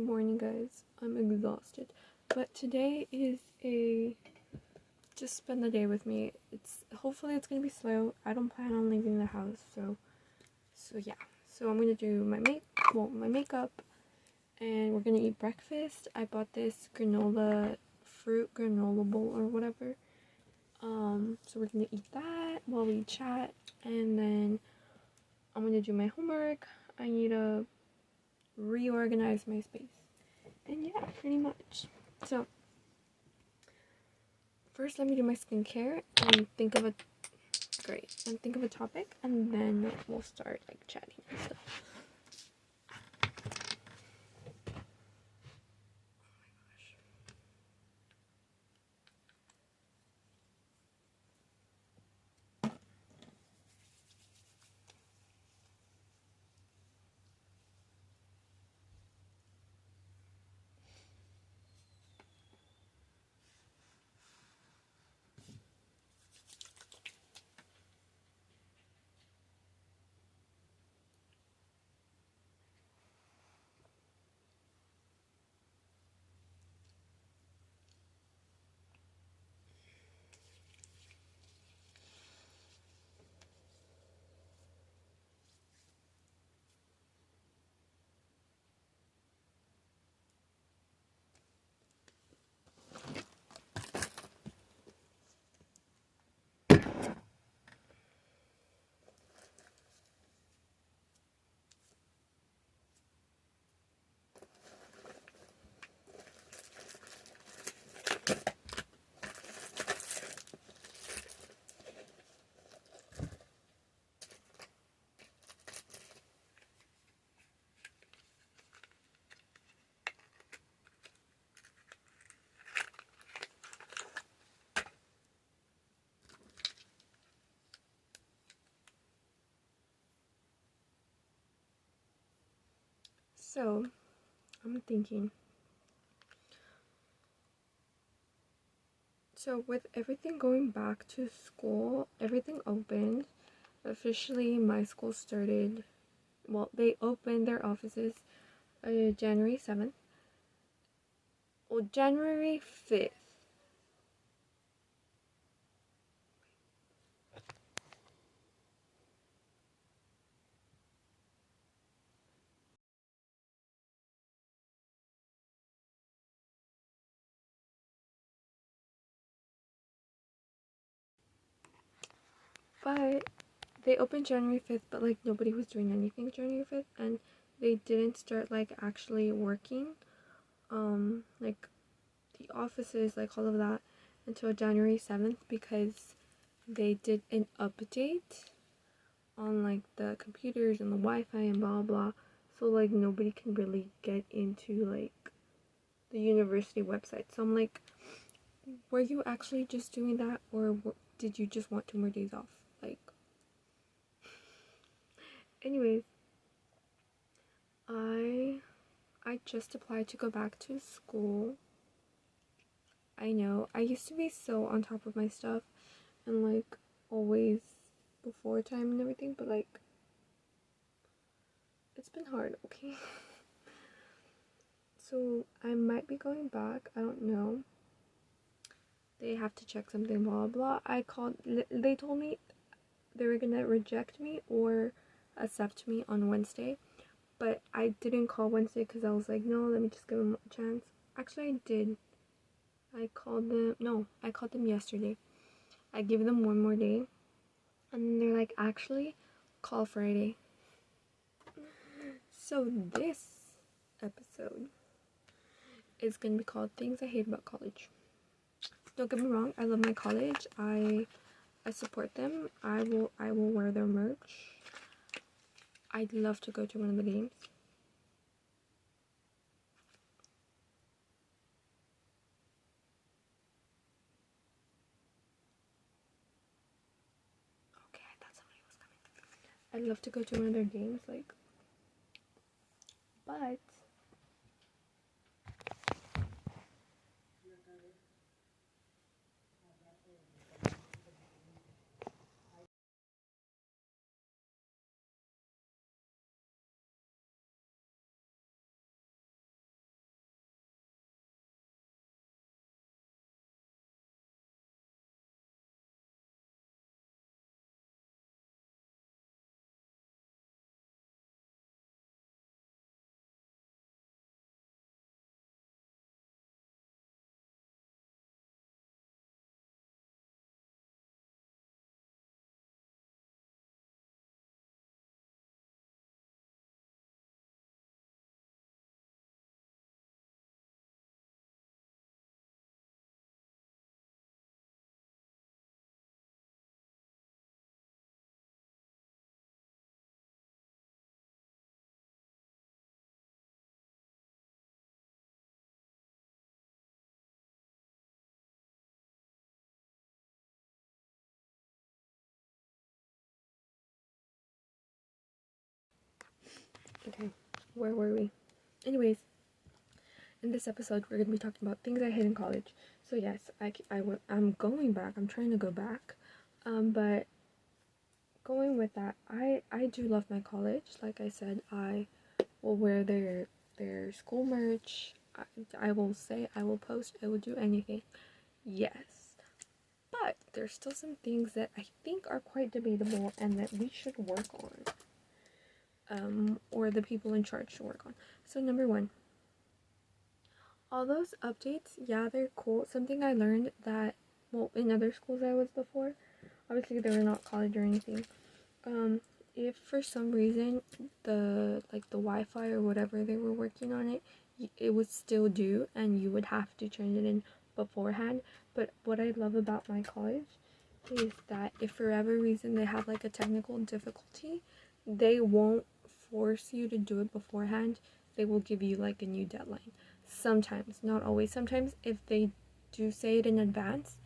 morning, guys. I'm exhausted, but today is just spend the day with me. Hopefully it's gonna be slow. I don't plan on leaving the house, so yeah. So I'm gonna do my makeup, and we're gonna eat breakfast. I bought this fruit granola bowl or whatever. So we're gonna eat that while we chat, and then I'm gonna do my homework. I need to reorganize my space, and yeah, pretty much. So first, let me do my skincare and think of a topic, and then we'll start like chatting and stuff. So I'm thinking. So with everything going back to school, everything opened. Officially, my school started. Well, they opened their offices January 7th. Well, January 5th. But they opened January 5th, but like nobody was doing anything January 5th, and they didn't start like actually working, like the offices, like all of that, until January 7th, because they did an update on like the computers and the Wi-Fi and blah blah, so like nobody can really get into like the university website. So I'm like, were you actually just doing that, or did you just want 2 more days off? Like, anyways, I just applied to go back to school. I know I used to be so on top of my stuff and like always before time and everything, but like it's been hard, okay? So I might be going back. I don't know. They have to check something, blah blah. They told me they were gonna reject me or accept me on Wednesday, but I didn't call Wednesday because I was like, no, let me just give them a chance. Actually, I did. I called them yesterday. I gave them 1 more day, and they're like, actually, call Friday. So this episode is gonna be called Things I Hate About College. Don't get me wrong, I love my college. I support them. I will wear their merch. I'd love to go to one of the games. Okay, I thought somebody was coming. I'd love to go to one of their games, like, but Okay, where were we? Anyways, in this episode, we're going to be talking about things I hate in college. So yes, I'm going back. I'm trying to go back. But going with that, I do love my college. Like I said, I will wear their school merch. I will say, I will post, I will do anything. Yes. But there's still some things that I think are quite debatable and that we should work on. Or the people in charge should work on. So number one, all those updates, yeah, they're cool. Something I learned that, well, in other schools I was before, obviously they were not college or anything. If for some reason the Wi-Fi or whatever they were working on it was still due and you would have to turn it in beforehand. But what I love about my college is that if for whatever reason they have like a technical difficulty, they won't force you to do it beforehand. They will give you like a new deadline. Sometimes, not always. Sometimes if they do say it in advance,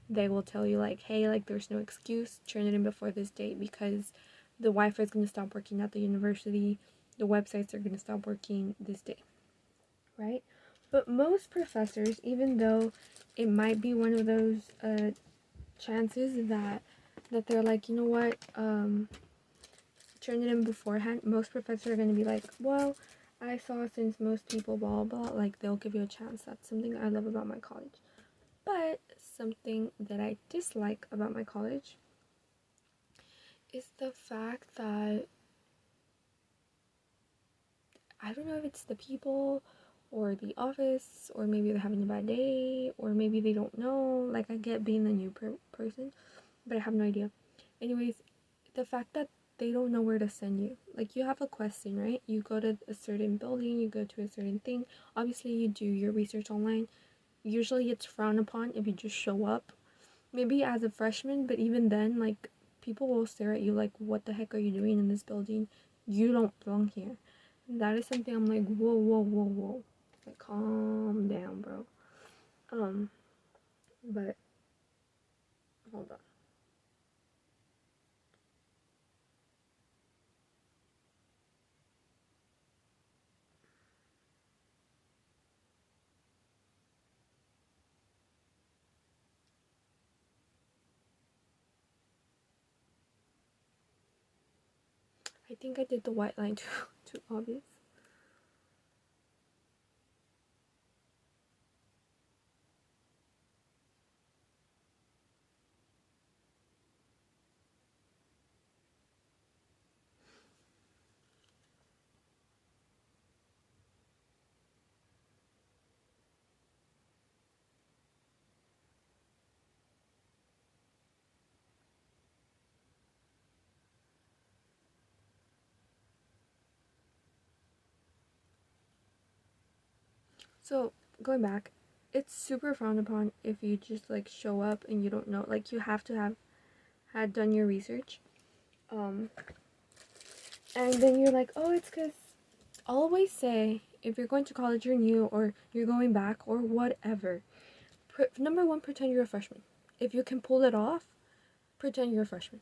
they will tell you like, hey, like there's no excuse, turn it in before this date because the Wi-Fi is going to stop working at the university, the websites are going to stop working this day, right? But most professors, even though it might be one of those chances that they're like, you know what, turn it in beforehand, most professors are going to be like, well, I saw since most people blah blah, like they'll give you a chance. That's something I love about my college. But something that I dislike about my college is the fact that I don't know if it's the people or the office, or maybe they're having a bad day, or maybe they don't know. Like, I get being the new person, but I have no idea. Anyways, the fact that they don't know where to send you. Like, you have a question, right? You go to a certain building, you go to a certain thing. Obviously, you do your research online. Usually, it's frowned upon if you just show up. Maybe as a freshman, but even then, like, people will stare at you like, what the heck are you doing in this building? You don't belong here. And that is something I'm like, whoa, whoa, whoa, whoa. Like, calm down, bro. But, hold on. I think I did the white line too obvious. So, going back, it's super frowned upon if you just like show up and you don't know. Like, you have to have had done your research. And then you're like, oh, it's because always say if you're going to college, you're new, or you're going back, or whatever. Number one, pretend you're a freshman. If you can pull it off, pretend you're a freshman.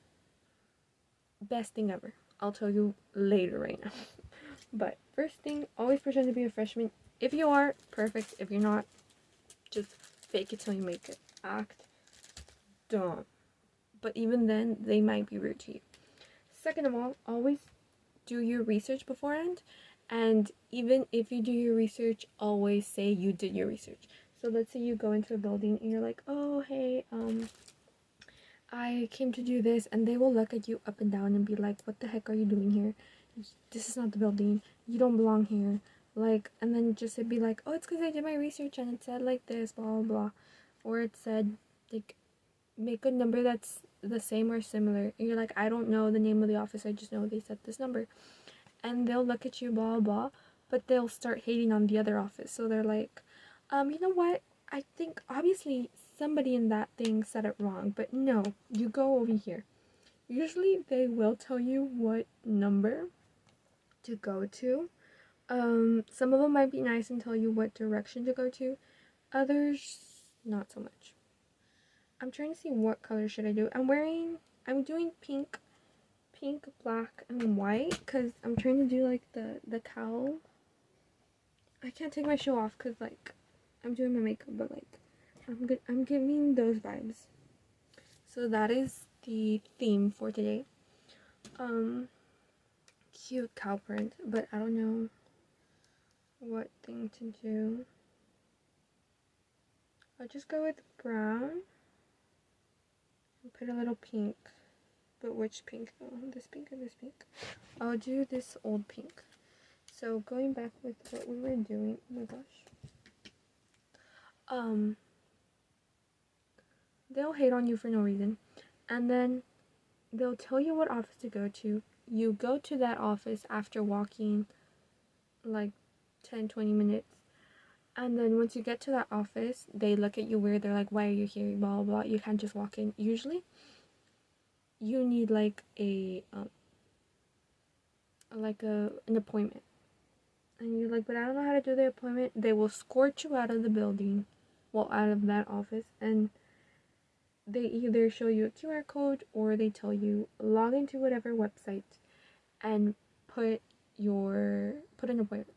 Best thing ever. I'll tell you later right now. But first thing, always pretend to be a freshman. If you are, perfect. If you're not, just fake it till you make it. Act dumb. But even then, they might be rude to you. Second of all, always do your research beforehand. And even if you do your research, always say you did your research. So let's say you go into a building and you're like, oh, hey, I came to do this, and they will look at you up and down and be like, what the heck are you doing here? This is not the building. You don't belong here. Like, and then just be like, oh, it's because I did my research and it said like this, blah, blah, blah. Or it said, like, make a number that's the same or similar. And you're like, I don't know the name of the office. I just know they said this number. And they'll look at you, blah, blah, but they'll start hating on the other office. So they're like, you know what? I think obviously somebody in that thing said it wrong, but no, you go over here. Usually they will tell you what number to go to. Some of them might be nice and tell you what direction to go to. Others, not so much. I'm trying to see what color should I do. I'm doing pink pink, black, and white because I'm trying to do like the cowl. I can't take my shoe off because like I'm doing my makeup, but like I'm giving those vibes. So that is the theme for today. Cute cow print, but I don't know what thing to do. I'll just go with brown and put a little pink. But which pink though? This pink or this pink? I'll do this old pink. So going back with what we were doing, oh my gosh. They'll hate on you for no reason. And then they'll tell you what office to go to. You go to that office after walking like 10-20 minutes. And then once you get to that office, they look at you weird. They're like, why are you here? Blah, blah, blah. You can't just walk in. Usually, you need like an appointment. And you're like, but I don't know how to do the appointment. They will escort you out of the building. Well, out of that office. And they either show you a QR code or they tell you log into whatever website and put an appointment.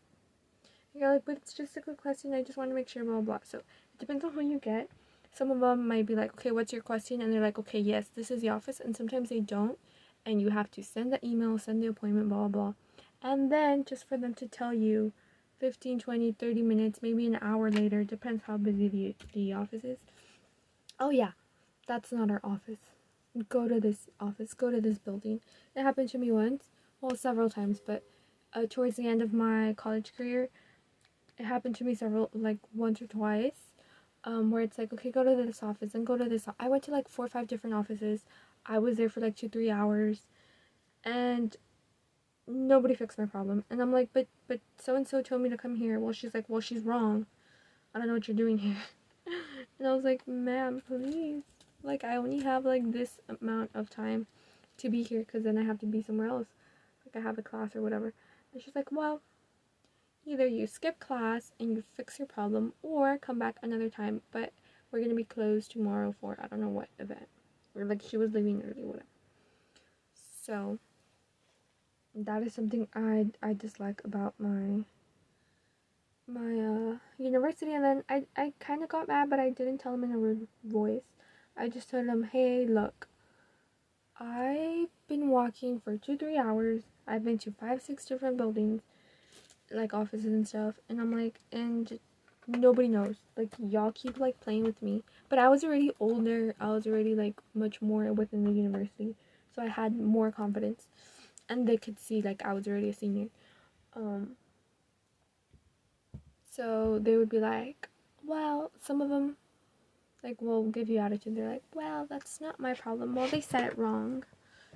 You're like, but it's just a quick question. I just want to make sure, blah, blah, blah. So it depends on who you get. Some of them might be like, okay, what's your question? And they're like, okay, yes, this is the office. And sometimes they don't. And you have to send the email, send the appointment, blah, blah, blah. And then just for them to tell you 15, 20, 30 minutes, maybe an hour later, depends how busy the office is. Oh, yeah, that's not our office. Go to this office. Go to this building. It happened to me once. Well, several times. But towards the end of my college career, it happened to me once or twice, where it's like, okay, go to this office and go to this. I went to like 4 or 5 different offices. I was there for like 2-3 hours, and nobody fixed my problem. And I'm like, but so and so told me to come here. Well, she's like, well, she's wrong. I don't know what you're doing here. And I was like, ma'am, please. Like, I only have like this amount of time to be here because then I have to be somewhere else. Like, I have a class or whatever. And she's like, well, either you skip class and you fix your problem or come back another time, but we're going to be closed tomorrow for I don't know what event. Or like she was leaving early, whatever. So that is something I dislike about my university. And then I kind of got mad, but I didn't tell him in a rude voice. I just told him, hey, look, I've been walking for 2-3 hours. I've been to 5-6 different buildings, like offices and stuff, and I'm like, and nobody knows, like, y'all keep like playing with me. But I was already older. I was already like much more within the university, so I had more confidence, and they could see like I was already a senior. So they would be like, well, some of them like will give you attitude. They're like, well, that's not my problem. Well, they said it wrong.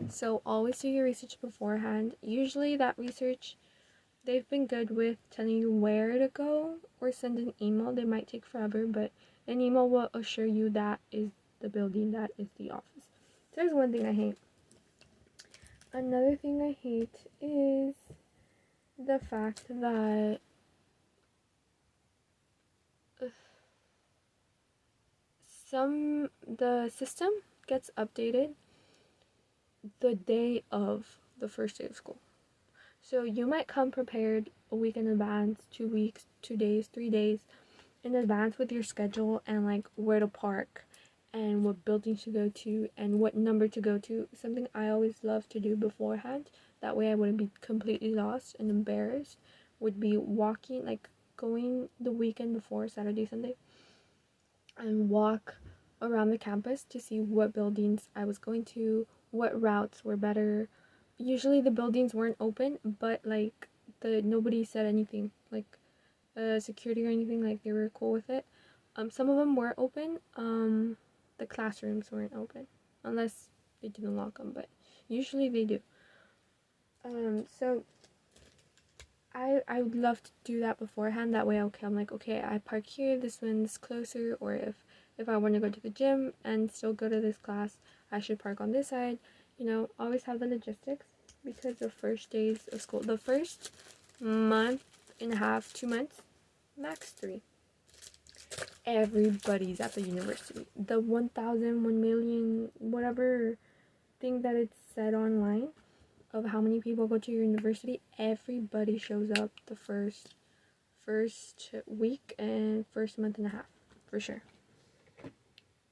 So always do your research beforehand. Usually that research, they've been good with telling you where to go or send an email. They might take forever, but an email will assure you that is the building, that is the office. So there's one thing I hate. Another thing I hate is the fact that the system gets updated the day of the first day of school. So you might come prepared a week in advance, 2 weeks, 2 days, 3 days in advance with your schedule and like where to park and what buildings to go to and what number to go to. Something I always love to do beforehand, that way I wouldn't be completely lost and embarrassed, would be walking, like going the weekend before, Saturday, Sunday, and walk around the campus to see what buildings I was going to, what routes were better. Usually the buildings weren't open, but like nobody said anything, like security or anything, like they were cool with it. Some of them were open. The classrooms weren't open unless they didn't lock them, but usually they do. So I would love to do that beforehand. That way, okay, I'm like, okay, I park here, this one's closer, or if I want to go to the gym and still go to this class, I should park on this side. You know, always have the logistics, because the first days of school, the first month and a half, 2 months, max 3, everybody's at the university. The 1,000, 1 million, whatever thing that it's said online, of how many people go to your university, everybody shows up the first week and first month and a half, for sure.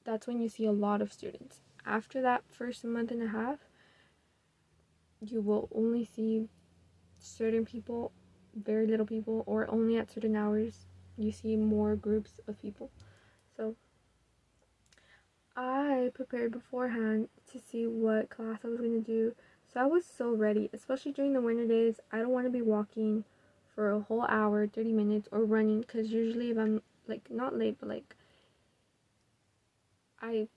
That's when you see a lot of students. After that first month and a half, you will only see certain people, very little people, or only at certain hours you see more groups of people. So I prepared beforehand to see what class I was going to do. So I was so ready, especially during the winter days. I don't want to be walking for a whole hour, 30 minutes, or running, because usually if I'm like not late, but like I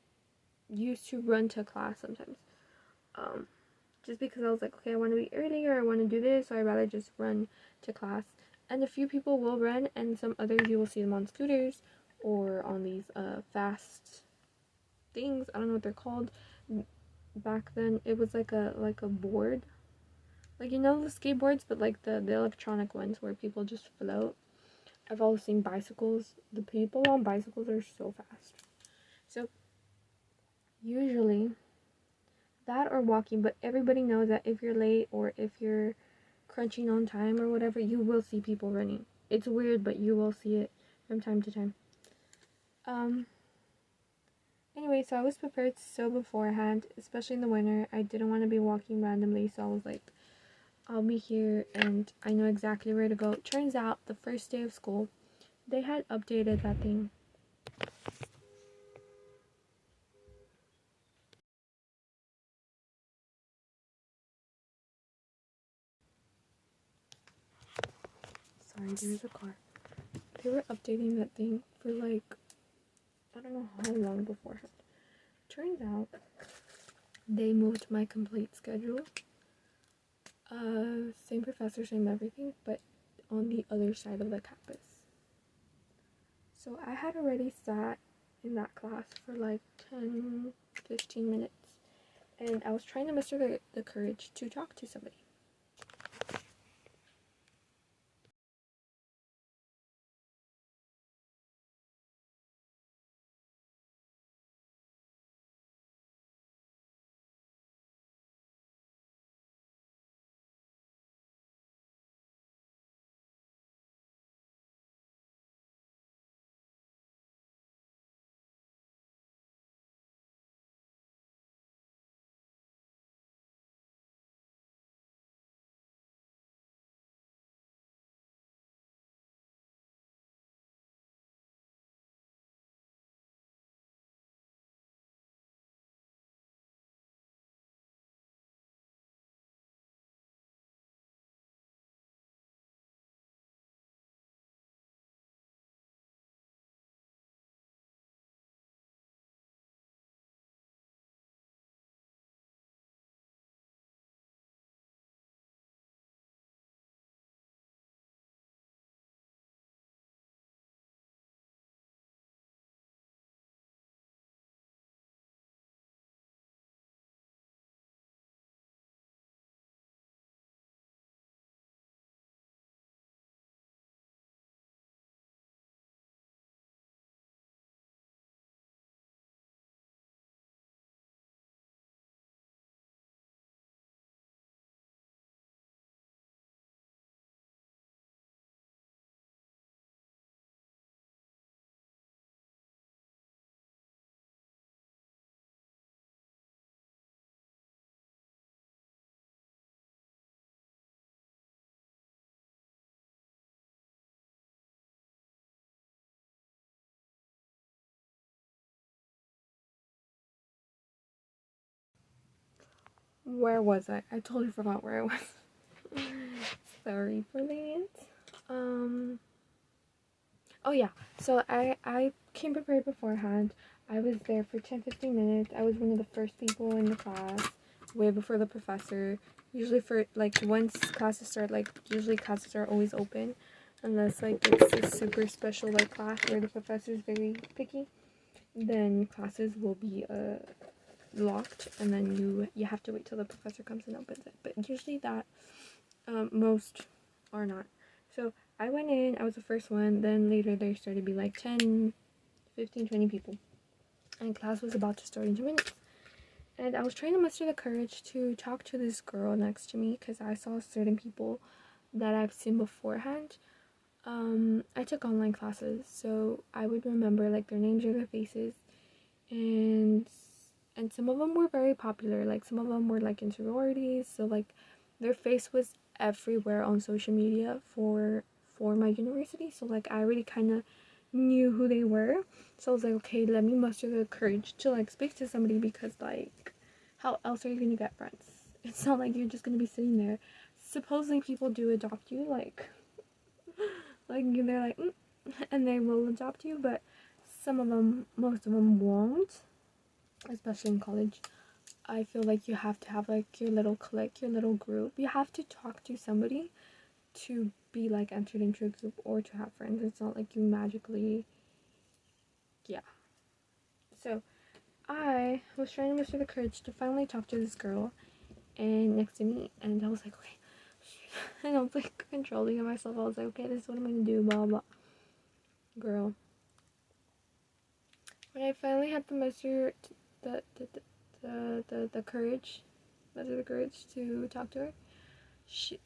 used to run to class sometimes. Just because I was like, okay, I want to be earlier, I want to do this, so I'd rather just run to class. And a few people will run, and some others you will see them on scooters or on these fast things. I don't know what they're called. Back then it was like a board, like, you know, the skateboards, but like the electronic ones where people just float. I've also seen bicycles. The people on bicycles are so fast. So usually that or walking, but everybody knows that if you're late or if you're crunching on time or whatever, you will see people running. It's weird, but you will see it from time to time. Anyway, so I was prepared so beforehand, especially in the winter. I didn't want to be walking randomly, so I was like, I'll be here and I know exactly where to go. Turns out the first day of school, they had updated that thing. Sorry, there's a car. They were updating that thing for like, I don't know how long beforehand. Turns out they moved my complete schedule. Same professor, same everything, but on the other side of the campus. So I had already sat in that class for like 10-15 minutes, and I was trying to muster the courage to talk to somebody. Where was I? I totally forgot where I was. Sorry for that. Oh yeah, so I came prepared beforehand. I was there for 10-15 minutes. I was one of the first people in the class, way before the professor. Usually for, like, once classes start, like, usually classes are always open. Unless, like, it's a super special, like, class where the professor's very picky. Then classes will be, locked, and then you have to wait till the professor comes and opens it. But usually that, most are not. So I went in, I was the first one, then later there started to be like 10, 15, 20 people. And class was about to start in 2 minutes. And I was trying to muster the courage to talk to this girl next to me because I saw certain people that I've seen beforehand. I took online classes, so I would remember like their names or their faces, and some of them were very popular. Like some of them were like in sororities, so like their face was everywhere on social media for my university. So like I already kind of knew who they were. So I was like, okay, let me muster the courage to like speak to somebody, because like how else are you gonna get friends? It's not like you're just gonna be sitting there. Supposedly people do adopt you, like they're like and they will adopt you, but some of them, most of them won't, especially in college. I feel like you have to have like your little clique, your little group. You have to talk to somebody to be like entered into a group or to have friends. It's not like you magically, yeah. So I was trying to muster the courage to finally talk to this girl and next to me, and I was like, okay, and I was like controlling myself. I was like, okay, this is what I'm gonna do, blah blah. Girl, when I finally had the muster the courage, muster the courage to talk to her.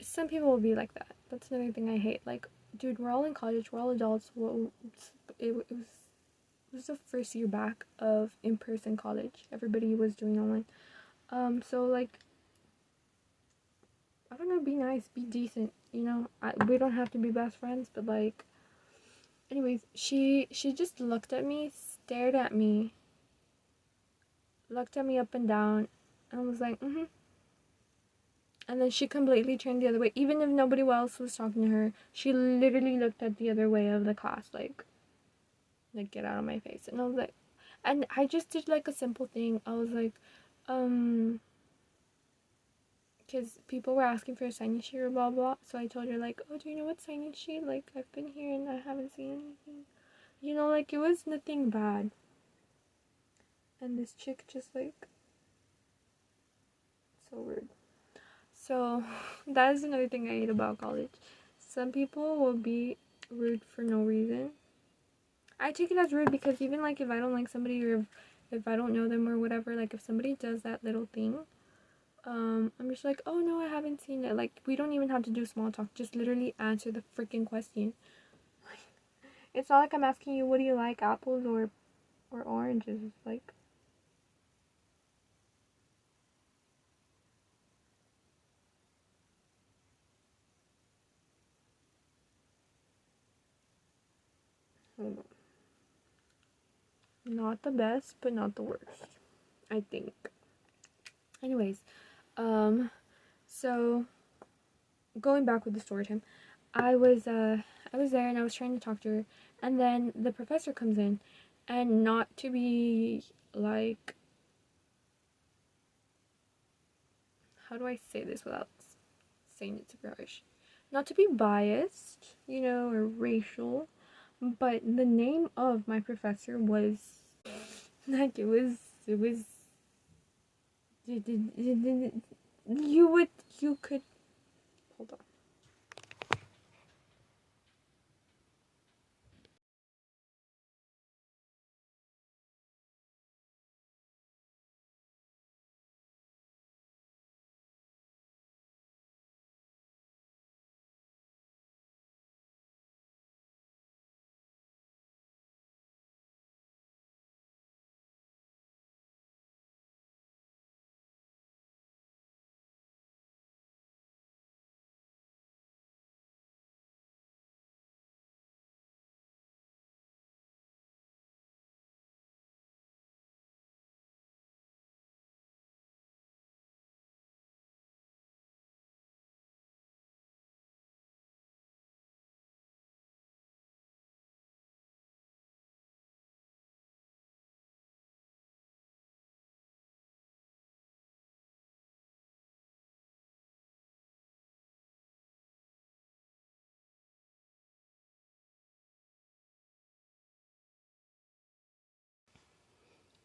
Some people will be like that. That's another thing I hate. Like, dude, we're all in college. We're all adults. It was the first year back of in-person college. Everybody was doing online. So like, I don't know. Be nice. Be decent. You know, we don't have to be best friends, but like, anyways, she just looked at me, stared at me, looked at me up and down, and was like, mm-hmm. And then she completely turned the other way. Even if nobody else was talking to her, she literally looked at the other way of the class, like get out of my face. And I was like, and I just did like a simple thing. I was like, because people were asking for a sign-in sheet or blah blah. So I told her like, oh, do you know what sign-in sheet? Like, I've been here and I haven't seen anything. You know, like it was nothing bad. And this chick just like, so rude. So that is another thing I hate about college. Some people will be rude for no reason. I take it as rude because even like if I don't like somebody, or if I don't know them or whatever, like if somebody does that little thing, I'm just like, oh no, I haven't seen it. Like, we don't even have to do small talk. Just literally answer the freaking question. It's not like I'm asking you, what do you like, apples or oranges? It's like, hold on. Not the best, but not the worst, I think. Anyways, so going back with the story time, I was there and I was trying to talk to her, and then the professor comes in, and not to be like, how do I say this without saying it super harsh? Not to be biased, you know, or racial, but the name of my professor was like, it was you could hold on.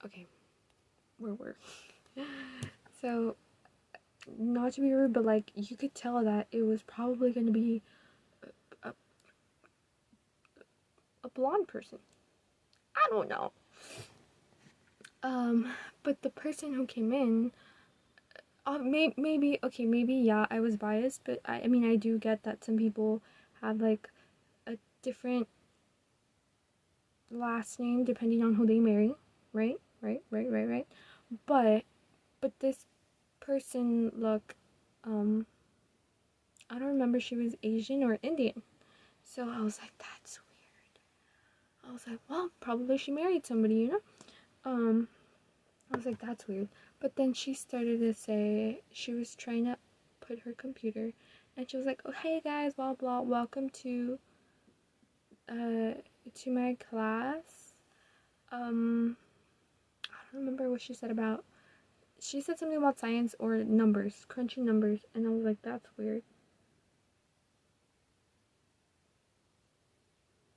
Okay, where were so, not to be rude, but like you could tell that it was probably going to be a, a blonde person. I don't know. Um, but the person who came in, maybe okay, maybe yeah, I was biased, but I mean I do get that some people have like a different last name depending on who they marry, right? Right. But this person look, um, I don't remember she was Asian or Indian, so I was like, that's weird. I was like, well, probably she married somebody, you know. I was like, that's weird. But then she started to say she was trying to put her computer, and she was like, oh hey guys, blah blah, welcome uh to my class. I don't remember what she said about. She said something about science or numbers, crunching numbers, and I was like, that's weird.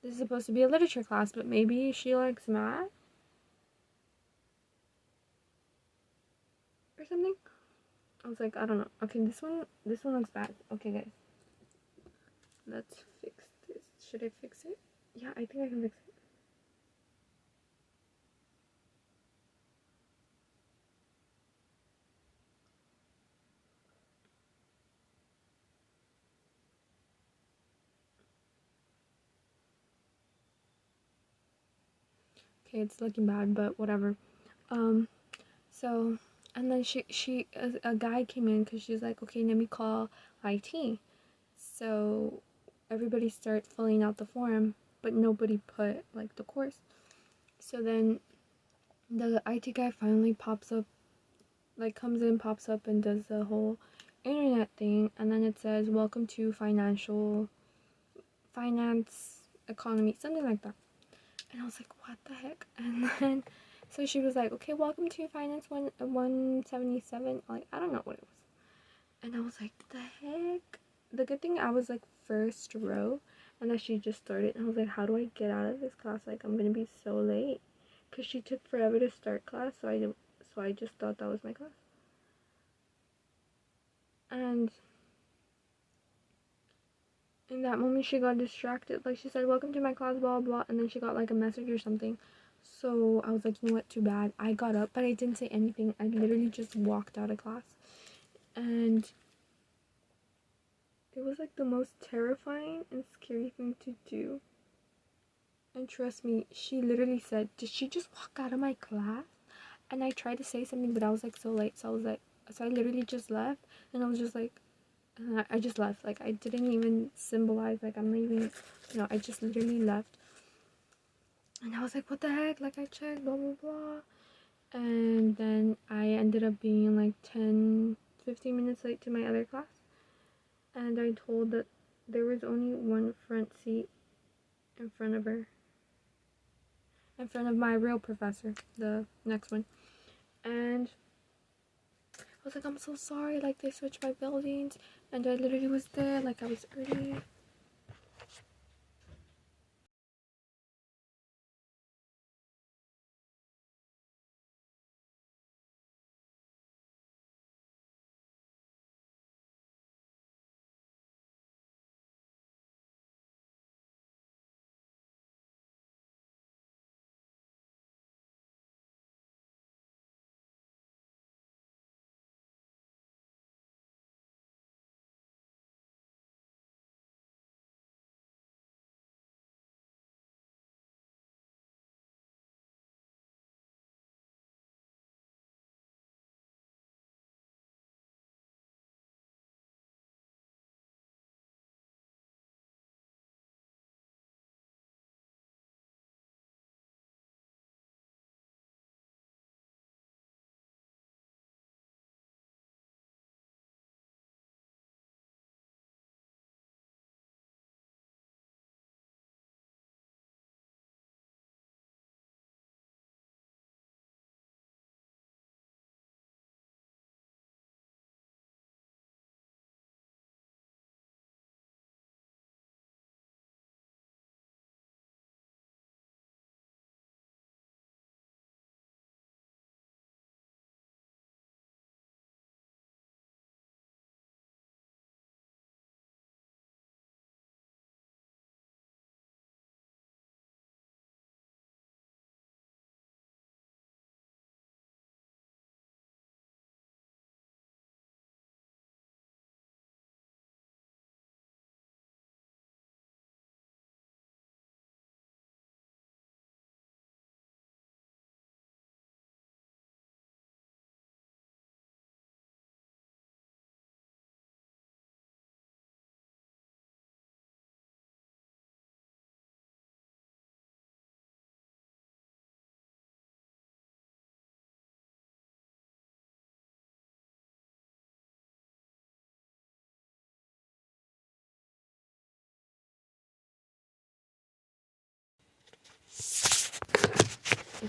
This is supposed to be a literature class, but maybe she likes math or something. I was like, I don't know. Okay, this one looks bad. Okay, guys, let's fix this. Should I fix it? Yeah, I think I can fix it. Okay, it's looking bad, but whatever. Um, so, and then a guy came in because she's like, okay, let me call IT. So everybody started filling out the form, but nobody put like the course. So then the IT guy finally pops up, like comes in, pops up, and does the whole internet thing, and then it says, welcome to finance economy, something like that. And I was like, what the heck? And then so she was like, okay, welcome to finance 177, like I don't know what it was. And I was like, the heck. The good thing I was like first row, and that she just started, and I was like, how do I get out of this class? Like I'm gonna be so late, because she took forever to start class, so I just thought that was my class. And in that moment she got distracted, like she said, welcome to my class, blah blah, and then she got like a message or something. So I was like, you know what, too bad. I got up, but I didn't say anything. I literally just walked out of class, and it was like the most terrifying and scary thing to do. And trust me, she literally said, did she just walk out of my class? And I tried to say something, but I was like so late, so I was like, so I literally just left, and I was just like, and I just left. Like I didn't even symbolize like I'm leaving. No, I just literally left. And I was like, what the heck? Like I checked, blah blah blah. And then I ended up being like 10-15 minutes late to my other class. And I told that there was only one front seat in front of her. In front of my real professor, the next one. And I was like, I'm so sorry, like they switched my buildings, and I literally was there, like I was early.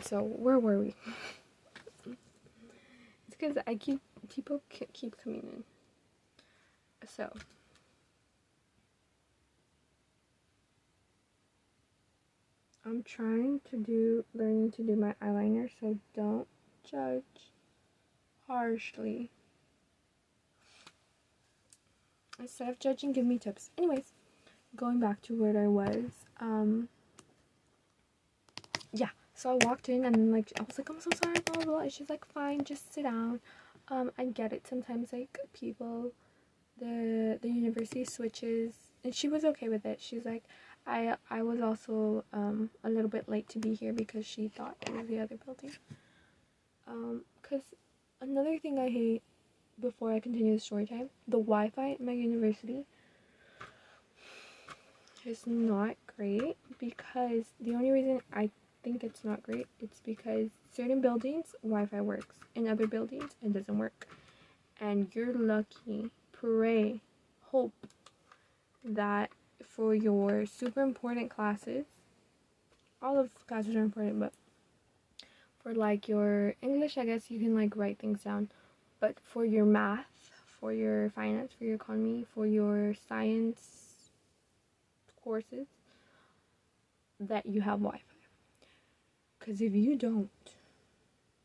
So where were we? It's because people keep coming in. So I'm learning to do my eyeliner, so don't judge harshly. Instead of judging, give me tips. Anyways, going back to where I was, yeah, so I walked in and then, like, I was like, I'm so sorry, blah, blah, blah. And she's like, fine, just sit down. I get it. Sometimes, like, people, the university switches, and she was okay with it. She's like, I was also, a little bit late to be here because she thought it was the other building. Because another thing I hate, before I continue the story time, the Wi-Fi at my university is not great, because the only reason I think it's not great, it's because certain buildings Wi-Fi works, in other buildings it doesn't work, and you're lucky, pray, hope that for your super important classes, all of classes are important, but for like your English, I guess you can like write things down, but for your math, for your finance, for your economy, for your science courses, that you have Wi-Fi. Because if you don't,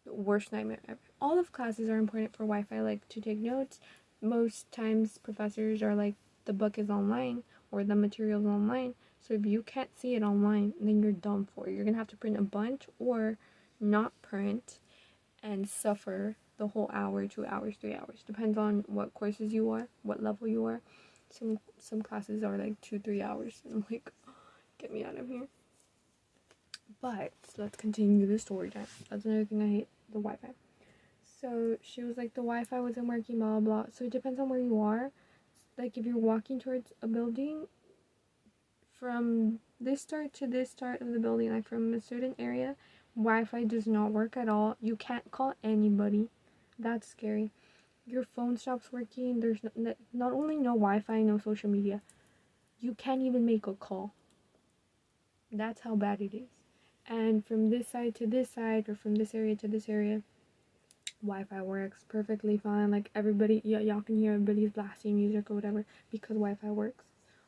the worst nightmare ever. All of classes are important for Wi-Fi, like to take notes. Most times professors are like, the book is online or the material's online. So if you can't see it online, then you're done for. You're going to have to print a bunch or not print and suffer the whole hour, 2 hours, 3 hours. Depends on what courses you are, what level you are. Some classes are like 2-3 hours. And I'm like, oh, get me out of here. But let's continue the story time. That's another thing I hate, the Wi-Fi. So she was like, the Wi-Fi wasn't working, blah, blah, blah. So it depends on where you are. Like, if you're walking towards a building, from this start to this start of the building, like from a certain area, Wi-Fi does not work at all. You can't call anybody. That's scary. Your phone stops working. There's not only no Wi-Fi, no social media. You can't even make a call. That's how bad it is. And from this side to this side, or from this area to this area, Wi-Fi works perfectly fine. Like, everybody, y'all can hear everybody's blasting music or whatever because Wi-Fi works,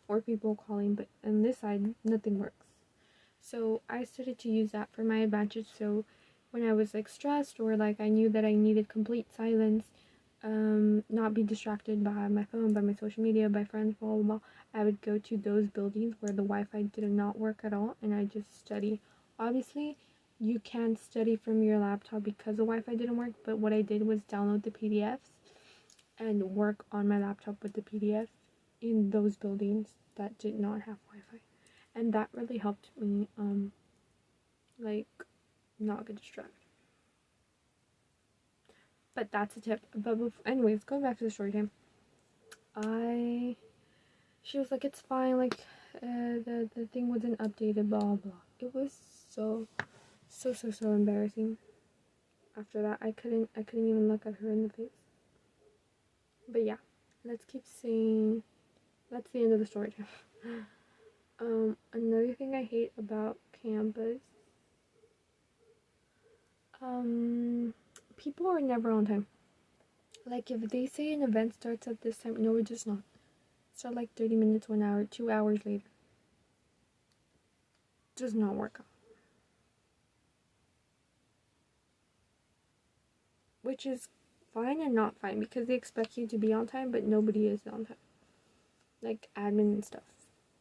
or people calling. But on this side, nothing works. So I started to use that for my advantage. So when I was like stressed, or like I knew that I needed complete silence, not be distracted by my phone, by my social media, by friends, blah, blah, blah, I would go to those buildings where the Wi-Fi did not work at all, and I just study. Obviously, you can study from your laptop because the Wi-Fi didn't work, but what I did was download the PDFs and work on my laptop with the PDF in those buildings that did not have Wi-Fi. And that really helped me, like, not get distracted. But that's a tip. But anyways, going back to the story time. She was like, it's fine, like, the thing wasn't updated, blah, blah. It was so embarrassing. After that, I couldn't even look at her in the face. But yeah, let's keep saying, that's the end of the story time. Another thing I hate about campus, people are never on time. Like, if they say an event starts at this time, no, it does not. Start like 30 minutes, 1 hour, 2 hours later. Does not work out. Which is fine and not fine, because they expect you to be on time, but nobody is on time. Like, admin and stuff.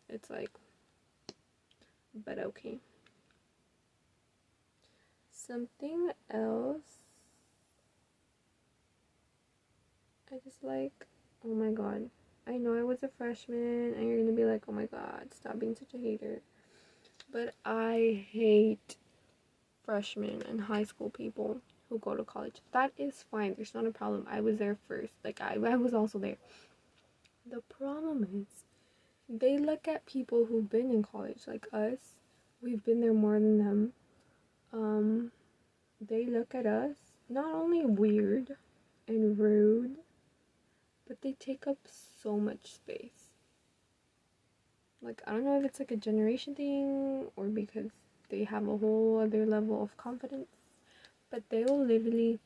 It's like, but okay. Something else I just like, oh my god, I know I was a freshman and you're gonna be like, oh my god, stop being such a hater, but I hate freshmen and high school people who go to college. That is fine, there's not a problem. I was there first, like I was also there. The problem is, they look at people who've been in college, like us, we've been there more than them. They look at us not only weird and rude, but they take up so much space. Like, I don't know if it's like a generation thing or because they have a whole other level of confidence. But they will literally,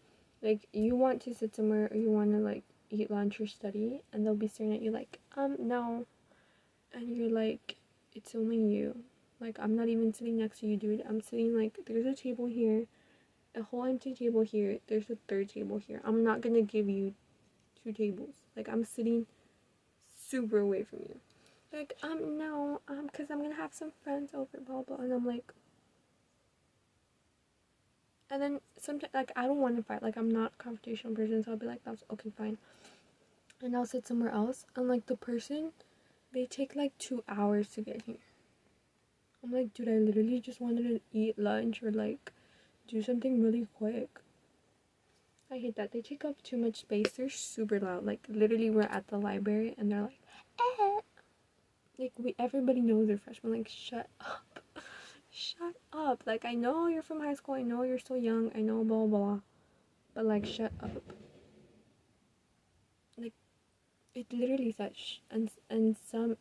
like, you want to sit somewhere or you want to like eat lunch or study, and they'll be staring at you like, no. And you're like, it's only you. Like, I'm not even sitting next to you, dude. I'm sitting, like, there's a table here, a whole empty table here. There's a third table here. I'm not gonna give you 2 tables. Like, I'm sitting super away from you. Like, no, because I'm gonna have some friends over, blah, blah. And I'm like, and then sometimes, like, I don't want to fight. Like, I'm not a confrontational person, so I'll be like, that's okay, fine. And I'll sit somewhere else. And, like, the person, they take, like, 2 hours to get here. I'm like, dude, I literally just wanted to eat lunch or, like, do something really quick. I hate that. They take up too much space. They're super loud. Like, literally, we're at the library, and they're like, eh. Like, everybody knows they're freshmen. Like, shut up. Shut up. Like, I know you're from high school. I know you're still young. I know blah, blah. But, like, shut up. Like, it literally says and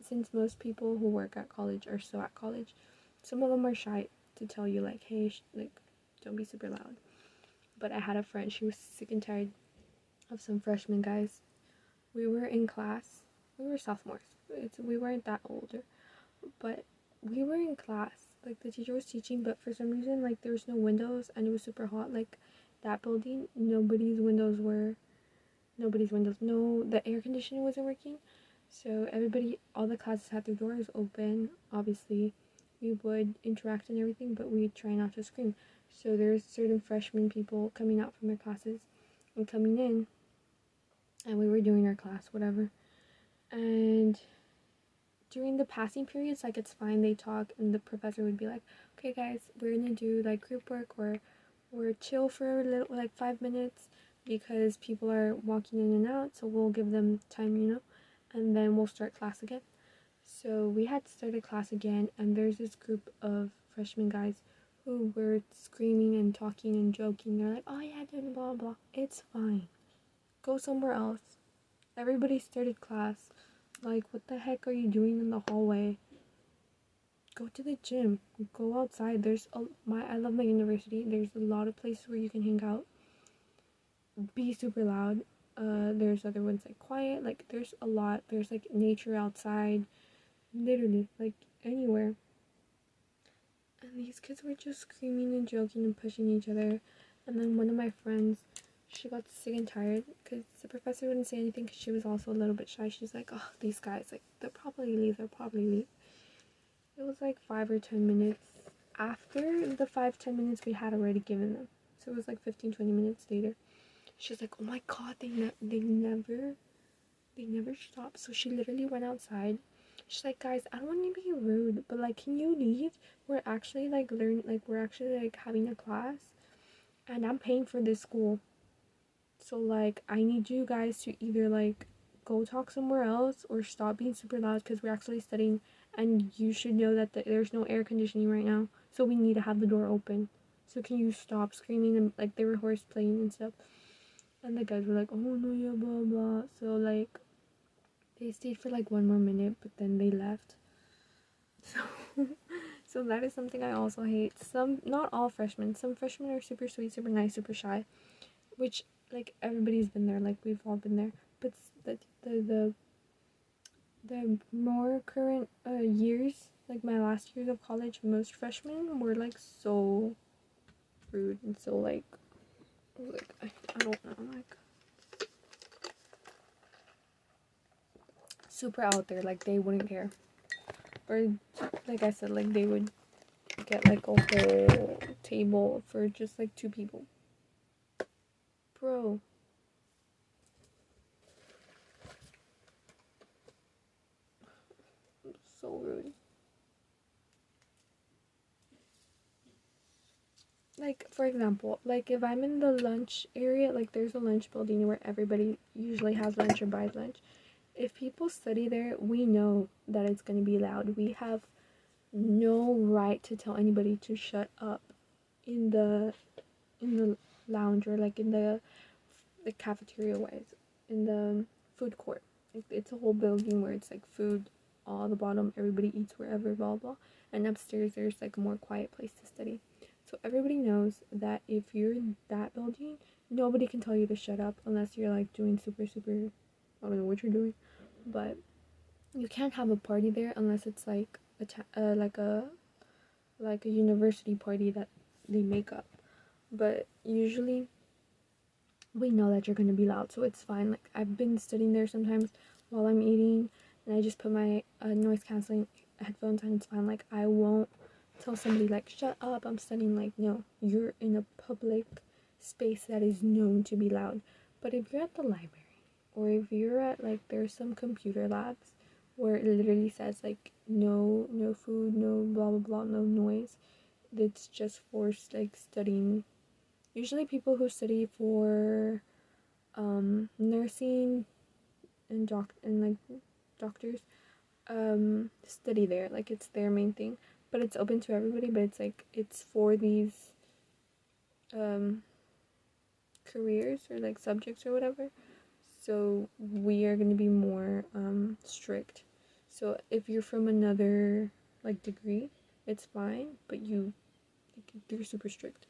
since most people who work at college are still at college, some of them are shy to tell you, like, hey, like, don't be super loud. But I had a friend, she was sick and tired of some freshman guys. We were in class. We were sophomores. We weren't that older. But we were in class. Like, the teacher was teaching, but for some reason, like, there was no windows, and it was super hot. Like, that building, nobody's windows, no, the air conditioning wasn't working. So all the classes had their doors open. Obviously, we would interact and everything, but we try not to scream. So there's certain freshman people coming out from their classes and coming in, and we were doing our class, whatever. And during the passing periods, like, it's fine, they talk, and the professor would be like, okay guys, we're gonna do like group work or chill for a little, like 5 minutes, because people are walking in and out, so we'll give them time, and then we'll start class again. So we had started class again, and there's this group of freshman guys who were screaming and talking and joking. They're like, oh yeah, blah blah blah. It's fine, go somewhere else. Everybody started class. Like, what the heck are you doing in the hallway? Go to the gym, go outside. I love my university. There's a lot of places where you can hang out. Be super loud. There's other ones like quiet. Like, there's a lot. There's like nature outside, literally, like, anywhere. And these kids were just screaming and joking and pushing each other. And then one of my friends, she got sick and tired because the professor wouldn't say anything because she was also a little bit shy. She's like, oh, these guys, like, they'll probably leave. It was like 5 or 10 minutes after the 5-10 minutes we had already given them. So it was like 15-20 minutes later. She's like, oh my god, they never stop. So she literally went outside. She's like, guys, I don't want to be rude, but like, can you leave? We're actually like we're actually like having a class, and I'm paying for this school. So like, I need you guys to either like go talk somewhere else or stop being super loud, because we're actually studying, and you should know that there's no air conditioning right now, so we need to have the door open. So can you stop screaming? And like, they were horse playing and stuff. And the guys were like, oh no, yeah, blah blah. So like, they stayed for like 1 more minute, but then they left. So that is something I also hate. Not all freshmen. Some freshmen are super sweet, super nice, super shy, which, like, everybody's been there. Like, we've all been there. But the more current years, like my last years of college, most freshmen were like so rude and so like I don't know, like, super out there. Like, they wouldn't care. Or, like I said, like, they would get like a whole table for just like 2 people. Bro. So rude. Like, for example, like, if I'm in the lunch area, like, there's a lunch building where everybody usually has lunch or buys lunch. If people study there, we know that it's going to be loud. We have no right to tell anybody to shut up in the lounge, or like in the cafeteria wise, in the food court. Like, it's a whole building where it's like food all the bottom, everybody eats wherever, blah blah. And upstairs there's like a more quiet place to study. So everybody knows that if you're in that building, nobody can tell you to shut up unless you're like doing super, I don't know what you're doing, but you can't have a party there unless it's like a university party that they make up. But usually we know that you're gonna be loud, so it's fine. Like I've been studying there sometimes while I'm eating, and I just put my noise canceling headphones on. It's fine. Like I won't tell somebody like shut up, I'm studying. Like no, you're in a public space that is known to be loud. But if you're at the library, or if you're at like there's some computer labs where it literally says like no food, no blah blah blah, no noise, it's just for like studying. Usually people who study for nursing and doctors study there. Like it's their main thing, but it's open to everybody. But it's like it's for these careers or like subjects or whatever. So we are going to be more strict. So if you're from another like degree, it's fine, but they're super strict.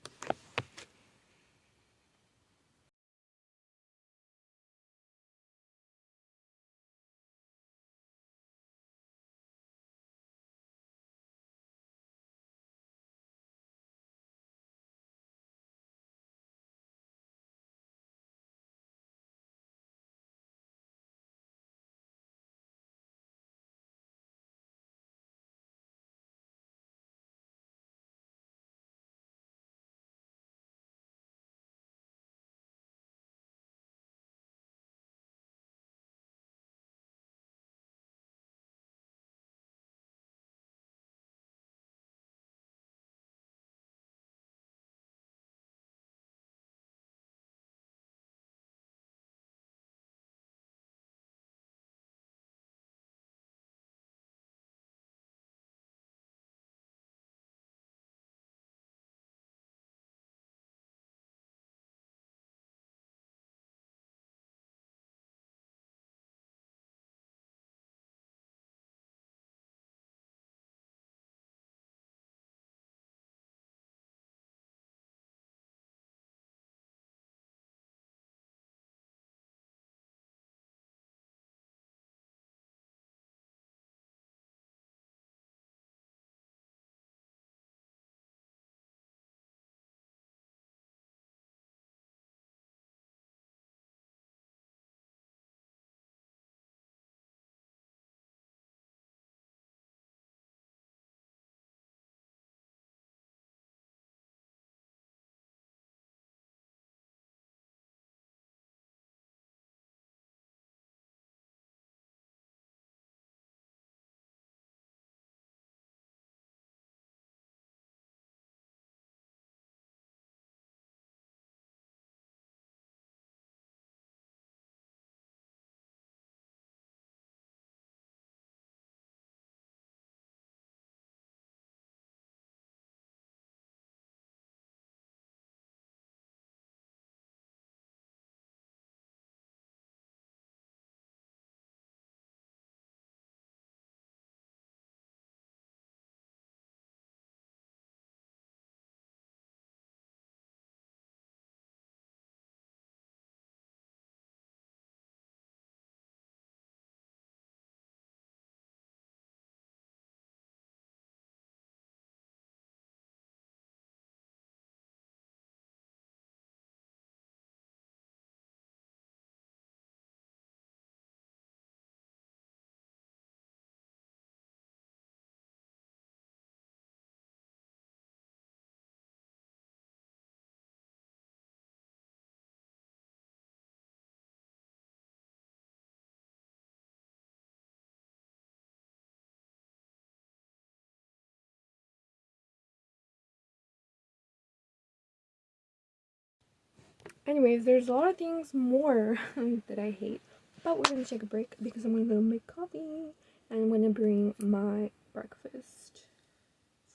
Anyways, there's a lot of things more that I hate. But we're gonna take a break because I'm gonna go make coffee and I'm gonna bring my breakfast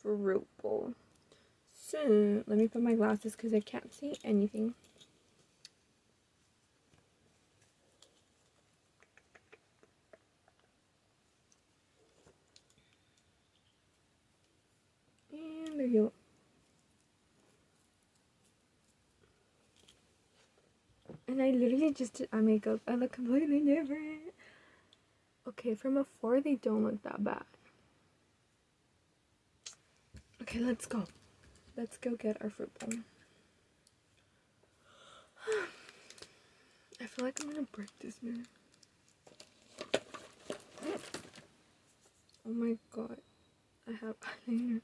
fruit bowl. So let me put my glasses because I can't see anything. And I literally just did eye makeup. I look completely different. Okay, from afar they don't look that bad. Okay, let's go. Let's go get our fruit bowl. I feel like I'm gonna break this mirror. Oh my god. I have eyeliner.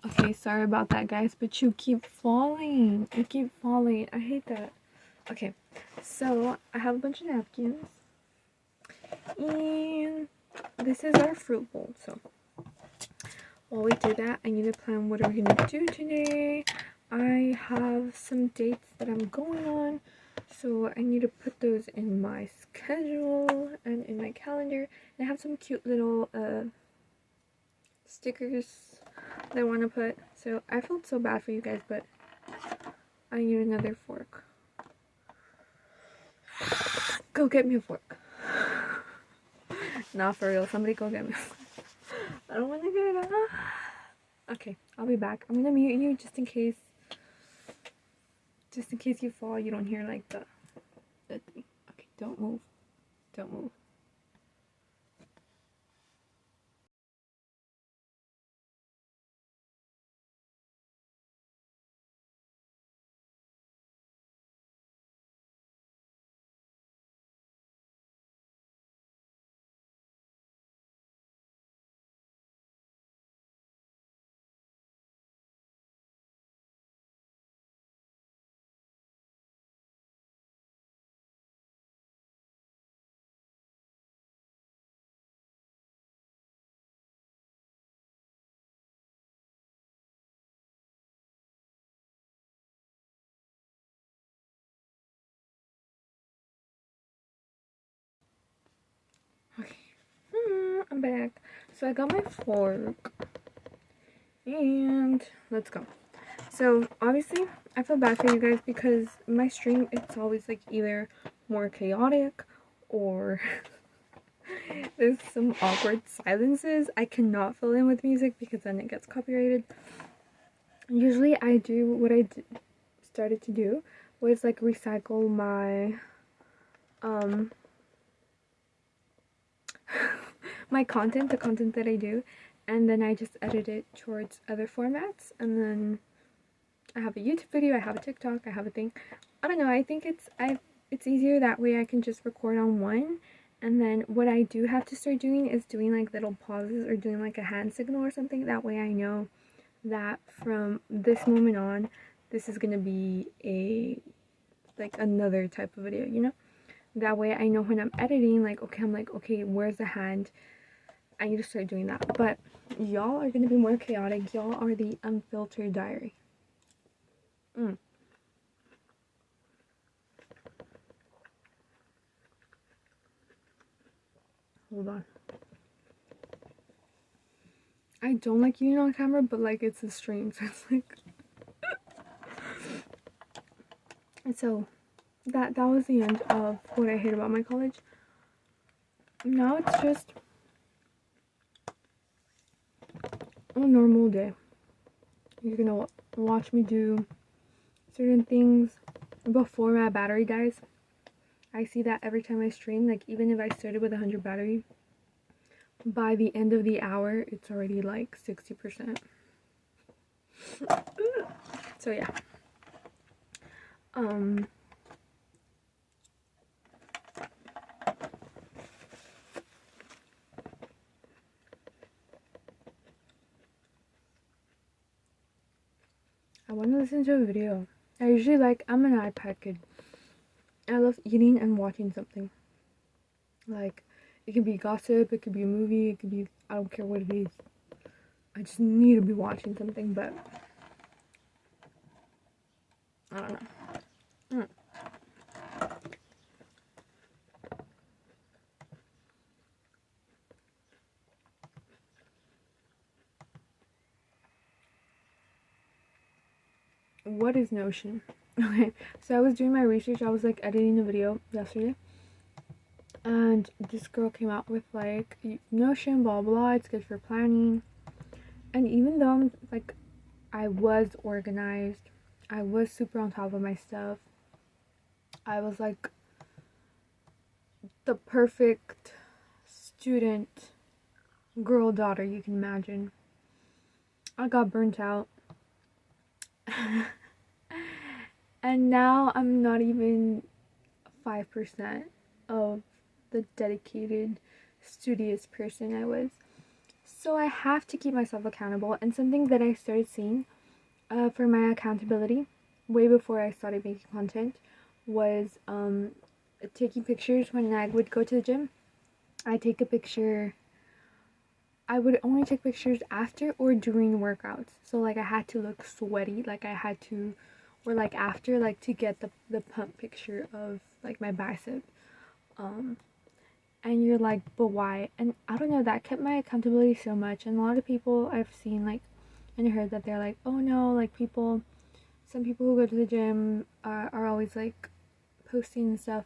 Okay, sorry about that, guys, but you keep falling. You keep falling. I hate that. Okay, so I have a bunch of napkins. And this is our fruit bowl. So while we do that, I need to plan what we're gonna do today. I have some dates that I'm going on, so I need to put those in my schedule and in my calendar. And I have some cute little stickers that I want to put. So I felt so bad for you guys, but I need another fork. Go get me a fork. Not for real. Somebody go get me a fork. I don't want to get it up. Okay, I'll be back. I'm gonna mute you just in case you fall. You don't hear like the thing. Okay, don't move. Don't move. Okay. I'm back. So I got my fork. And let's go. So obviously I feel bad for you guys because my stream, it's always like either more chaotic or there's some awkward silences. I cannot fill in with music because then it gets copyrighted. Usually I do what I started to do was like recycle my my content, the content that I do, and then I just edit it towards other formats. And then I have a YouTube video, I have a TikTok, I have a thing. I don't know, I think it's easier that way. I can just record on one, and then what I do have to start doing is doing like little pauses or doing like a hand signal or something. That way I know that from this moment on, this is gonna be like another type of video, you know? That way I know when I'm editing, like, okay, where's the hand? I need to start doing that. But y'all are gonna be more chaotic. Y'all are the unfiltered diary. Hold on. I don't like eating on camera, but like it's a stream, so it's like and so that was the end of what I hate about my college. Now it's just a normal day. You're gonna watch me do certain things before my battery dies. I see that every time I stream, like even if I started with 100 battery, by the end of the hour, it's already like 60%. So yeah. I want to listen to a video. I usually I'm an iPad kid. I love eating and watching something. Like, it could be gossip, it could be a movie, it could be, I don't care what it is. I just need to be watching something, but I don't know. What is Notion? Okay, so I was doing my research. I was like editing a video yesterday, and this girl came out with like Notion, blah blah. It's good for planning. And even though I'm like, I was organized, I was super on top of my stuff. I was like the perfect student, girl, daughter you can imagine. I got burnt out. And now I'm not even 5% of the dedicated, studious person I was. So I have to keep myself accountable, and something that I started seeing for my accountability way before I started making content was taking pictures. When I would go to the gym, I would only take pictures after or during workouts. So like I had to look sweaty, like I had to, or like after, like to get the pump picture of like my bicep. And you're like, but why? And I don't know, that kept my accountability so much. And a lot of people I've seen like and heard that they're like, oh no, like some people who go to the gym are always like posting and stuff,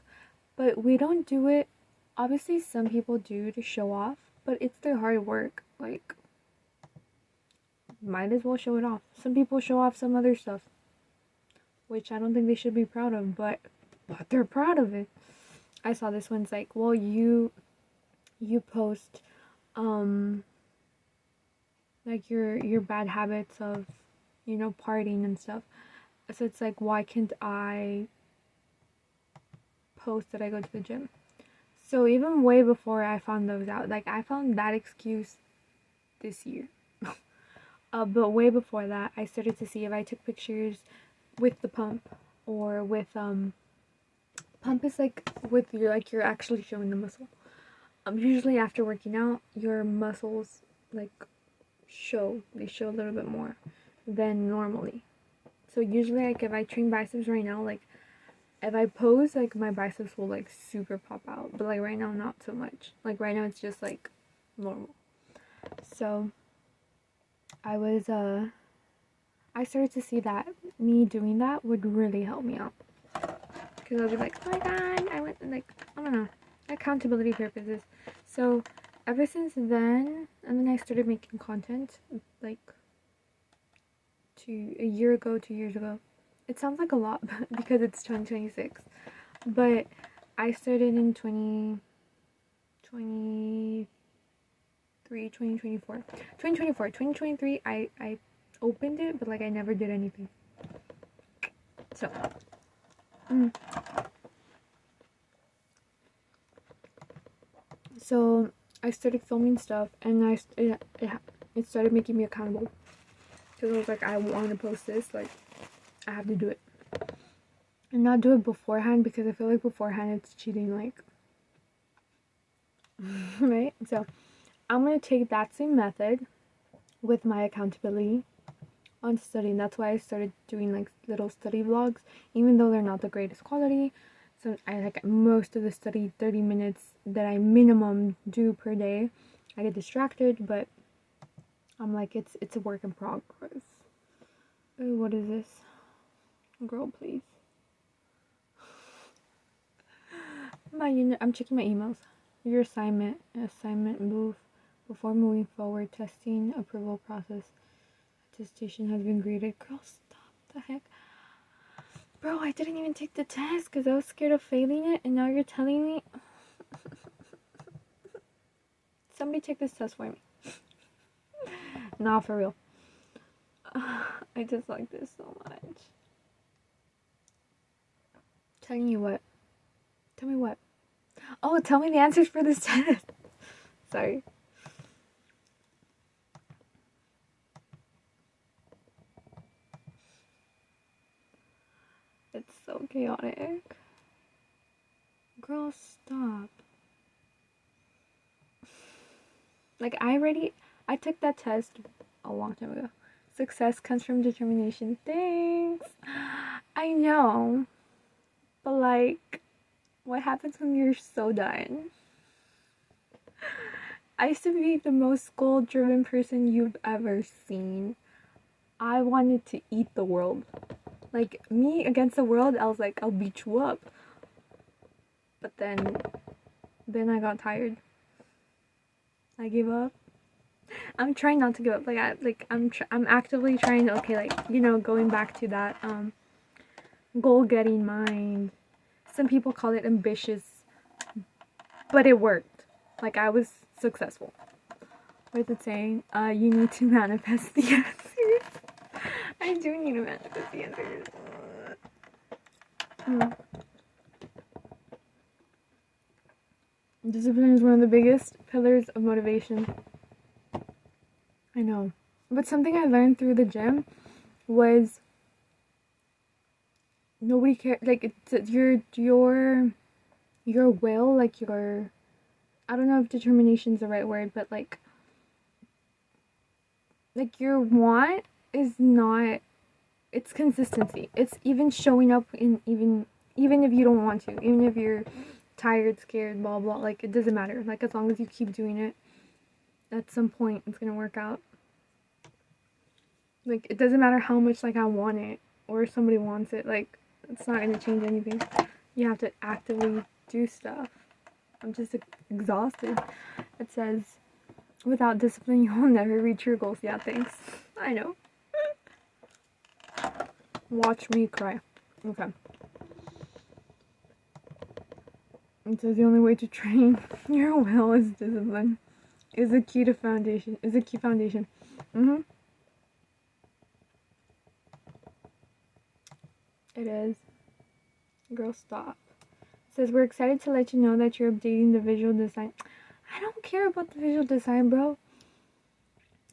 but we don't do it. Obviously some people do to show off, but it's their hard work. Like, might as well show it off. Some people show off some other stuff, which I don't think they should be proud of, but they're proud of it. I saw this one's like, well, you post like your bad habits of, you know, partying and stuff. So it's like, why can't I post that I go to the gym? So even way before I found those out, like I found that excuse this year. But way before that, I started to see if I took pictures with the pump or with pump is like with your, like you're actually showing the muscle. Usually after working out, your muscles like they show a little bit more than normally. So usually like if I train biceps right now, like if I pose, like my biceps will like super pop out, but like right now not so much. Like right now it's just like normal. So I started to see that me doing that would really help me out, because I'll be like, oh my god, I went, like, I don't know, accountability purposes. So ever since then, and then I started making content like a year ago, 2 years ago. It sounds like a lot because it's 2026, but I started in 2023 I opened it, but like I never did anything. So so I started filming stuff, and it started making me accountable, because I was like, I want to post this, like I have to do it, and not do it beforehand, because I feel like beforehand it's cheating, like right? So I'm gonna take that same method with my accountability on studying. That's why I started doing like little study vlogs, even though they're not the greatest quality. So I like most of the study 30 minutes that I minimum do per day. I get distracted, but I'm like, it's a work in progress. Ooh, what is this? Girl, please. I'm checking my emails. Your assignment move before moving forward. Testing approval process. Attestation has been graded. Girl, stop the heck. Bro, I didn't even take the test because I was scared of failing it, and now you're telling me. Somebody take this test for me. Nah, for real. I just like this so much. Telling you what? Tell me what? Oh, tell me the answers for this test. Sorry. It's so chaotic. Girl, stop. Like, I took that test a long time ago. Success comes from determination. Thanks. I know. But like, what happens when you're so done? I used to be the most goal-driven person you've ever seen. I wanted to eat the world. Like, me against the world, I was like, I'll beat you up. But then I got tired. I gave up. I'm trying not to give up. I'm actively trying to, okay, like, you know, going back to that goal-getting mind. Some people call it ambitious, but it worked. Like, I was successful. What is it saying? You need to manifest the answers. I do need to manifest the answers. Discipline is one of the biggest pillars of motivation. I know. But something I learned through the gym was nobody cares. Like, it's your will, like your, I don't know if determination is the right word, but like your want is not, it's consistency. It's even showing up in even if you don't want to, even if you're tired, scared, blah blah, like it doesn't matter. Like as long as you keep doing it, at some point it's gonna work out. Like it doesn't matter how much like I want it or somebody wants it, like it's not gonna change anything. You have to actively do stuff. I'm just exhausted. It says, without discipline, you will never reach your goals. Yeah, thanks. I know. Watch me cry. Okay. It says the only way to train your will is discipline. Is a key foundation. Mm-hmm. It is. Girl, stop. It says, we're excited to let you know that you're updating the visual design. I don't care about the visual design, bro.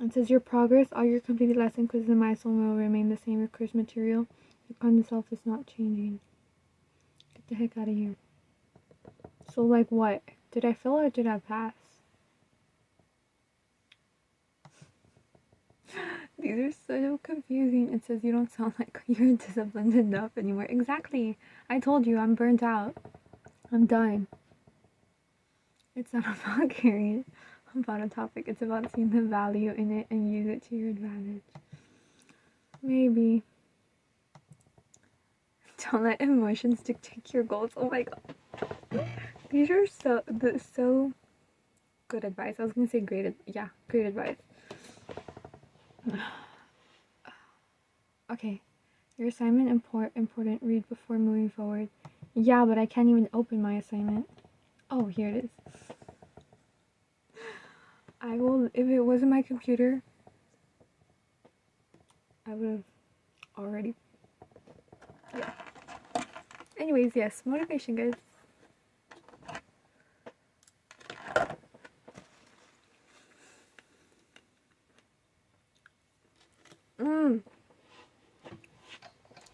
It says, your progress, all your completed lesson quizzes and milestone will remain the same. Your course material, the content itself is not changing. Get the heck out of here. So, like, what? Did I fail or did I pass? These are so confusing. It says, you don't sound like you're disciplined enough anymore. Exactly. I told you, I'm burnt out. I'm done. It's not about caring about a topic. It's about seeing the value in it and use it to your advantage. Maybe. Don't let emotions dictate your goals. Oh my god. These are so good advice. I was gonna say great advice. Okay. Your assignment important. Read before moving forward. Yeah, but I can't even open my assignment. Oh, here it is. I will, if it wasn't my computer, I would have already, yeah. Anyways, yes, motivation, guys.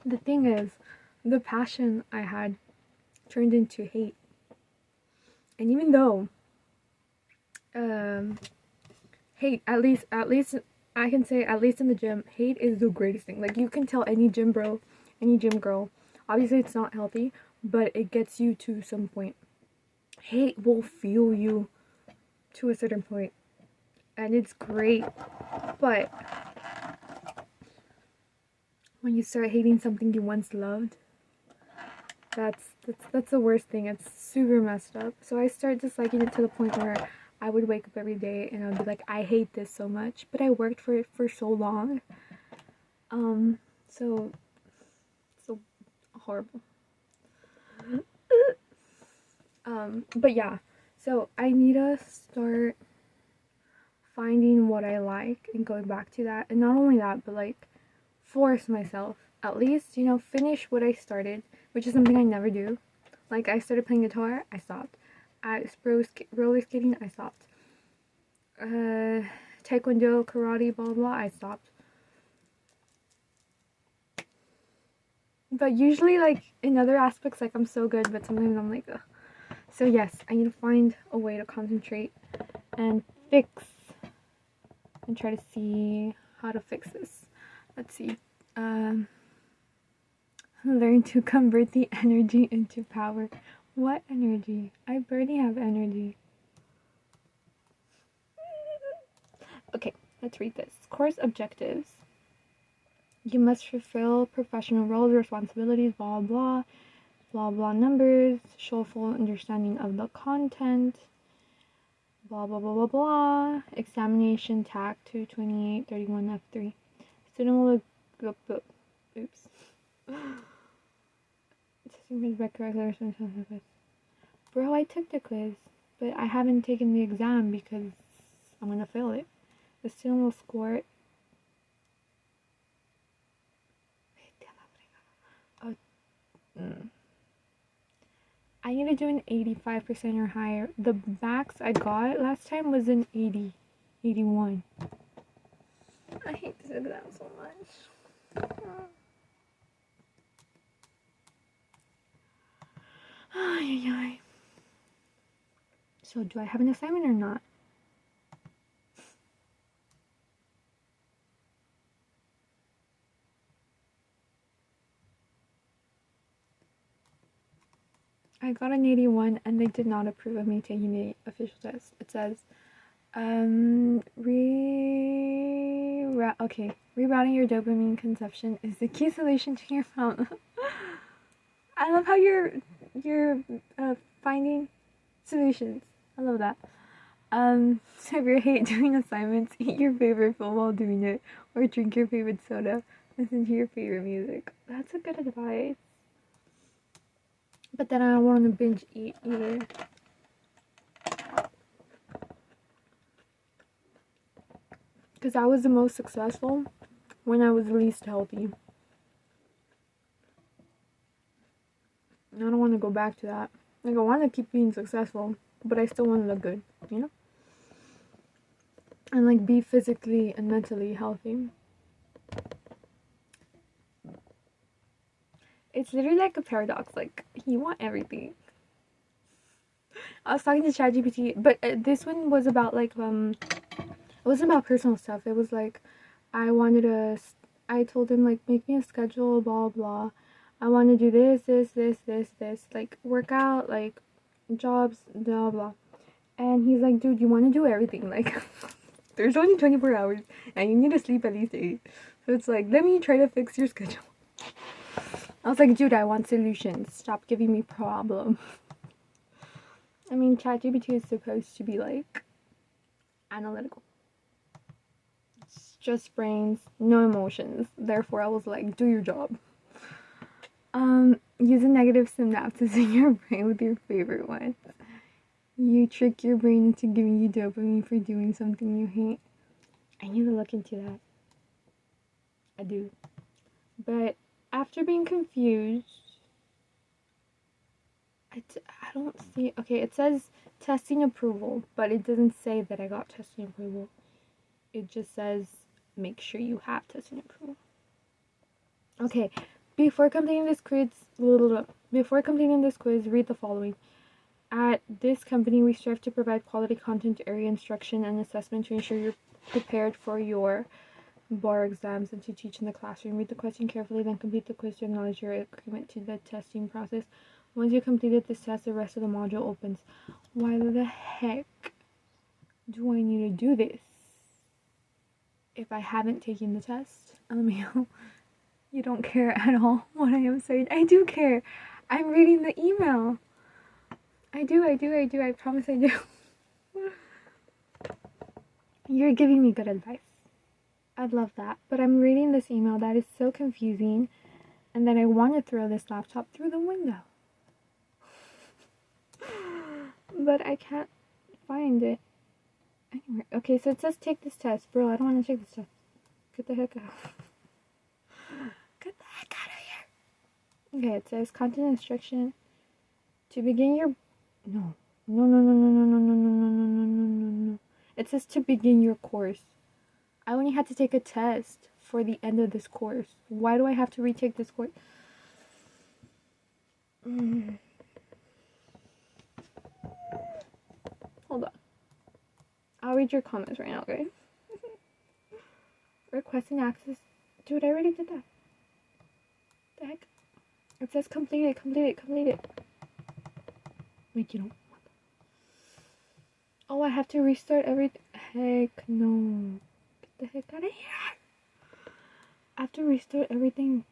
The thing is, the passion I had turned into hate. And even though, hate, at least I can say, at least in the gym, hate is the greatest thing. Like, you can tell any gym bro, any gym girl, obviously it's not healthy, but it gets you to some point. Hate will fuel you to a certain point, and it's great. But when you start hating something you once loved, that's the worst thing. It's super messed up. So I started disliking it to the point where I would wake up every day and I would be like, I hate this so much. But I worked for it for so long. So horrible. But yeah. So I need to start finding what I like and going back to that. And not only that, but like force myself. At least, you know, finish what I started, which is something I never do. Like, I started playing guitar, I stopped. Roller skating, I stopped. Taekwondo, karate, blah, blah, I stopped. But usually, like, in other aspects, like, I'm so good, but sometimes I'm like, ugh. So yes, I need to find a way to concentrate and fix, and try to see how to fix this. Let's see. Learn to convert the energy into power. What energy? I barely have energy. Okay, let's read this. Course objectives. You must fulfill professional roles, responsibilities, blah blah, blah blah numbers, show full understanding of the content, blah blah blah blah blah. Examination TAC 22831 F3. Student will look. Oops. Bro, I took the quiz, but I haven't taken the exam because I'm gonna fail it. The student will score. I need to do an 85% or higher. The max I got last time was an 80, 81. exam so much. Ay. So do I have an assignment or not? I got an 81 and they did not approve of me taking the official test. It says, rerouting your dopamine consumption is the key solution to your problem. I love how you're finding solutions. I love that. So if you hate doing assignments, eat your favorite food while doing it, or drink your favorite soda, listen to your favorite music. That's a good advice. But then I don't want to binge eat either. Because I was the most successful when I was the least healthy. I don't want to go back to that. Like, I want to keep being successful, but I still want to look good, you know? And, like, be physically and mentally healthy. It's literally like a paradox. Like, you want everything. I was talking to ChatGPT, but this one was about, like, it wasn't about personal stuff. It was, like, I told him, like, make me a schedule, blah, blah. I want to do this, like, workout, like, jobs, blah, blah. And he's like, dude, you want to do everything. Like, there's only 24 hours, and you need to sleep at least 8. So it's like, let me try to fix your schedule. I was like, dude, I want solutions. Stop giving me problems. I mean, ChatGPT is supposed to be, like, analytical. It's just brains, no emotions. Therefore, I was like, do your job. Use a negative synapses in your brain with your favorite ones. You trick your brain into giving you dopamine for doing something you hate. I need to look into that. I do. But after being confused, I don't see... Okay, it says testing approval, but it doesn't say that I got testing approval. It just says make sure you have testing approval. Okay, before completing this quiz, read the following. At this company, we strive to provide quality content, area instruction, and assessment to ensure you're prepared for your bar exams and to teach in the classroom. Read the question carefully, then complete the quiz to acknowledge your agreement to the testing process. Once you completed this test, the rest of the module opens. Why the heck do I need to do this if I haven't taken the test? You don't care at all what I am saying. I do care. I'm reading the email. I do. I promise I do. You're giving me good advice. I'd love that. But I'm reading this email that is so confusing, and then I want to throw this laptop through the window. But I can't find it anywhere. Okay, so it says take this test. Bro, I don't want to take this test. Get the heck out. Get the heck out of here. Okay, it says content instruction. To begin your... No. It says to begin your course. I only had to take a test for the end of this course. Why do I have to retake this course? Hold on. I'll read your comments right now, okay? Requesting access. Dude, I already did that. The heck? It says complete it. Wait, you know. Oh, I have to restart everything. Heck no. Get the heck out of here. I have to restart everything.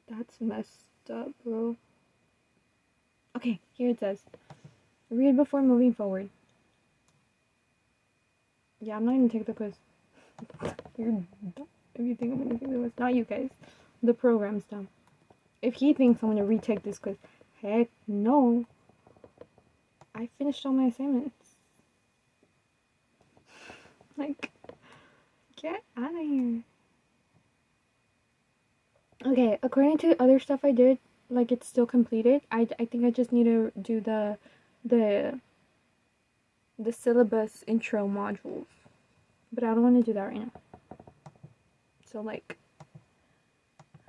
That's messed up, bro. Okay, here it says. Read before moving forward. Yeah, I'm not gonna take the quiz. You're dumb if you think I'm gonna take the quiz. Not you guys. The program's dumb. If he thinks I'm gonna retake this quiz, heck no. I finished all my assignments. Like, get out of here. Okay, according to other stuff I did, like, it's still completed. I think I just need to do the syllabus intro modules. But I don't want to do that right now. So like,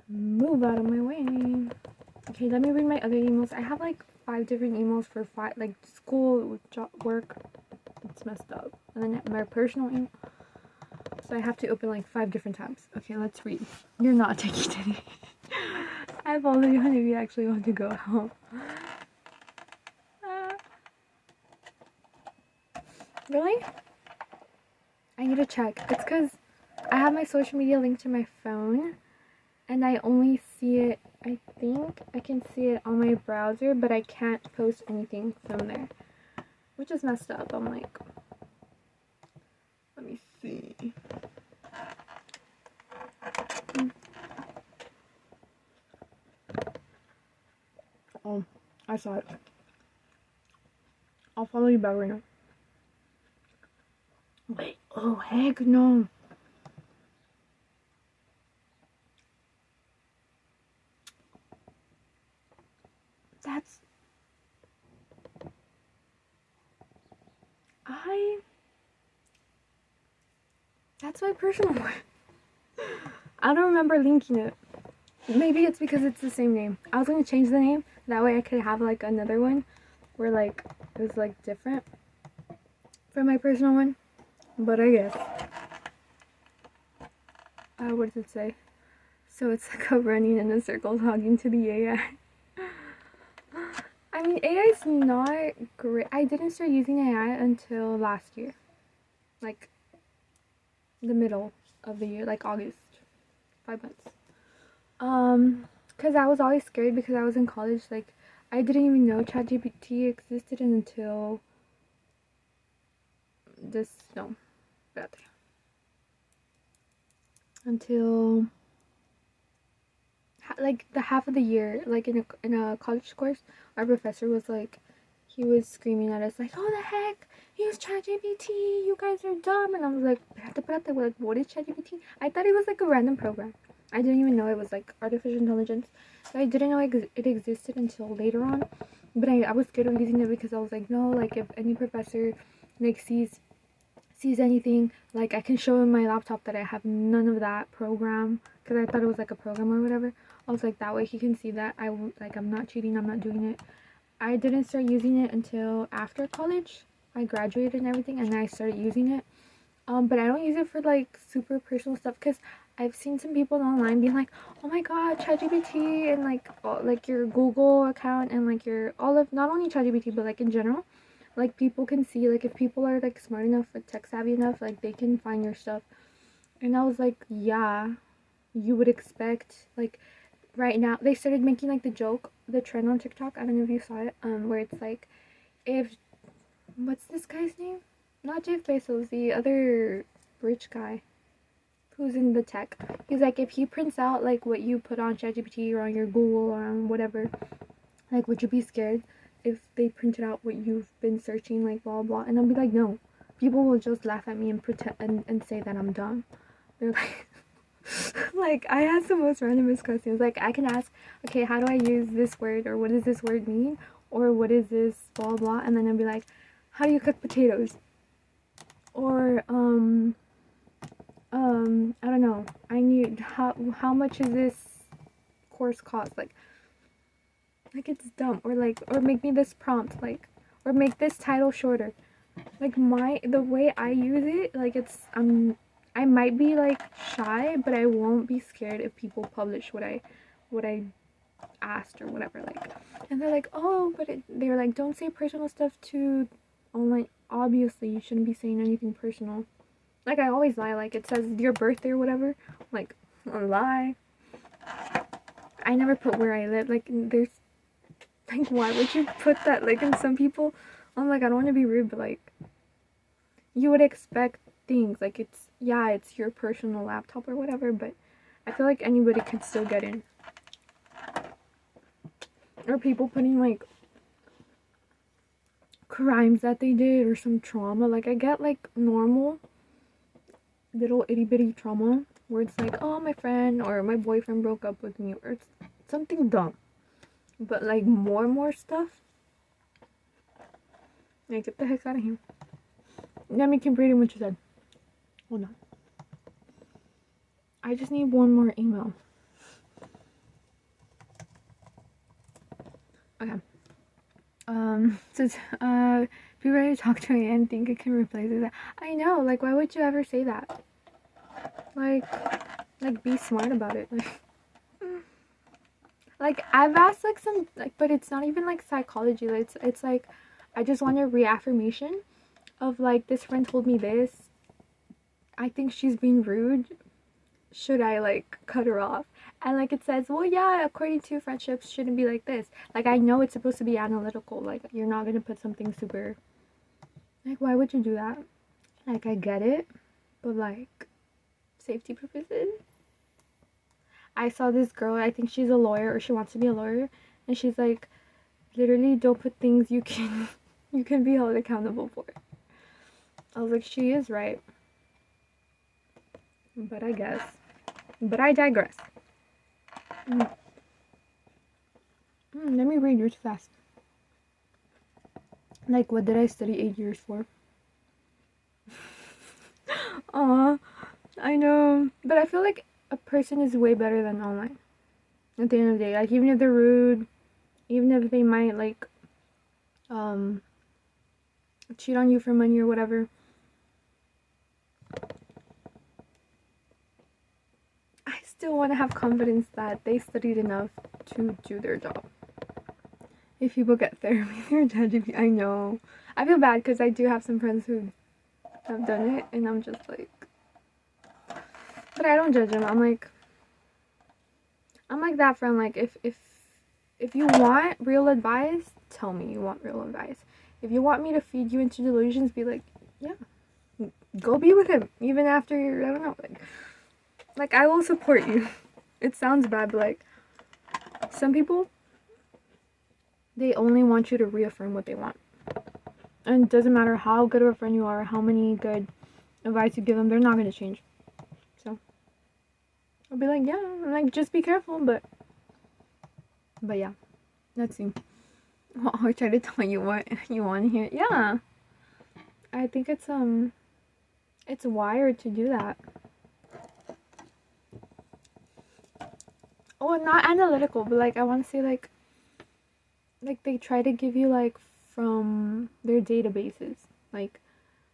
move out of my way. Okay, let me read my other emails. I have like 5 different emails for 5, like school, job, work. It's messed up. And then my personal email. So I have to open like 5 different tabs. Okay, let's read. You're not taking any. I apologize if you actually want to go home. Really? I need to check. It's because I have my social media linked to my phone. And I only see it, I think I can see it on my browser, but I can't post anything from there. Which is messed up. I'm like, let me see. Oh, I saw it. I'll follow you back right now. Wait, oh heck no. That's my personal one. I don't remember linking it. Maybe it's because it's the same name. I was gonna change the name. That way I could have like another one where like it was like different from my personal one. But I guess. What does it say? So it's like a running in a circle talking to the AI. I mean, AI is not great. I didn't start using AI until last year. Like the middle of the year, like August. 5 months. Because I was always scared because I was in college. Like, I didn't even know ChatGPT existed until until like the half of the year, like in a college course, our professor was like, he was screaming at us like, "Oh the heck, use ChatGPT! You guys are dumb!" And I was like, "What is ChatGPT?" I thought it was like a random program. I didn't even know it was like artificial intelligence. So I didn't know it existed until later on. But I was scared of using it because I was like, no, like if any professor like sees anything, like I can show him my laptop that I have none of that program, because I thought it was like a program or whatever. I was like, that way he can see that I'm not cheating, I'm not doing it. I didn't start using it until after college. I graduated and everything, and then I started using it. But I don't use it for like super personal stuff, because I've seen some people online being like, "Oh my god, ChatGPT," and like your Google account and like your all of, not only ChatGPT but like in general, like people can see, like if people are like smart enough, like tech savvy enough, like they can find your stuff. And I was like, yeah, you would expect, like right now they started making like the trend on TikTok. I don't know if you saw it, where it's like, if, what's this guy's name? Not Jeff Bezos, the other rich guy who's in the tech. He's like, if he prints out like what you put on ChatGPT or on your Google or on whatever, like would you be scared if they printed out what you've been searching, like blah blah? And I'll be like, no. People will just laugh at me and pretend and say that I'm dumb. They're like like I ask the most randomest questions. Like I can ask, okay, how do I use this word, or what does this word mean, or what is this blah blah, and then I'll be like, how do you cook potatoes? Or I don't know, I need, how much is this course cost, like it's dumb. Or like, or make me this prompt, like, or make this title shorter. Like the way I use it, like it's I might be like shy, but I won't be scared if people publish what I asked or whatever. Like, and they're like, oh, but they're like, don't say personal stuff to online. Obviously you shouldn't be saying anything personal. Like I always lie, like it says your birthday or whatever, like I lie. I never put where I live. Like there's, like, why would you put that? Like, and some people, I'm like, I don't want to be rude, but like, you would expect things, like it's your personal laptop or whatever, but I feel like anybody could still get in. Or people putting like crimes that they did or some trauma. Like I get like normal little itty bitty trauma where it's like, oh, my friend or my boyfriend broke up with me, or it's something dumb. But like more stuff, like, get the heck out of here. Let me keep reading what you said. Hold on. I just need one more email. Okay. Since people already talk to me and think it can replace it. I know, like, why would you ever say that? Like be smart about it. Like I've asked like some like, but it's not even like psychology. It's like I just want a reaffirmation of like, this friend told me this. I think she's being rude. Should I like cut her off? And like it says, well, yeah, according to friendships shouldn't be like this. Like I know it's supposed to be analytical. Like you're not gonna put something super. Like why would you do that? Like I get it, but like safety purposes. I saw this girl, I think she's a lawyer or she wants to be a lawyer, and she's like, literally don't put things you can you can be held accountable for. I was like, she is right. But I guess. But I digress. Let me read yours fast. Like, what did I study 8 years for? Aw, I know. But I feel like a person is way better than online. At the end of the day. Like, even if they're rude, even if they might, like, cheat on you for money or whatever. I still want to have confidence that they studied enough to do their job. If people get therapy, they're judging me. I know. I feel bad because I do have some friends who have done it, and I'm just like, but I don't judge them. I'm like that friend. Like if you want real advice, tell me you want real advice. If you want me to feed you into delusions, be like, yeah, go be with him even after you're, I don't know, like I will support you. It sounds bad, but like some people, they only want you to reaffirm what they want. And it doesn't matter how good of a friend you are, how many good advice you give them, they're not going to change. So, I'll be like, yeah, like, just be careful, but yeah. Let's see. Well, I'll try to tell you what you want to hear. Yeah. I think it's wired to do that. Oh, not analytical, but like, I want to say like they try to give you like from their databases. Like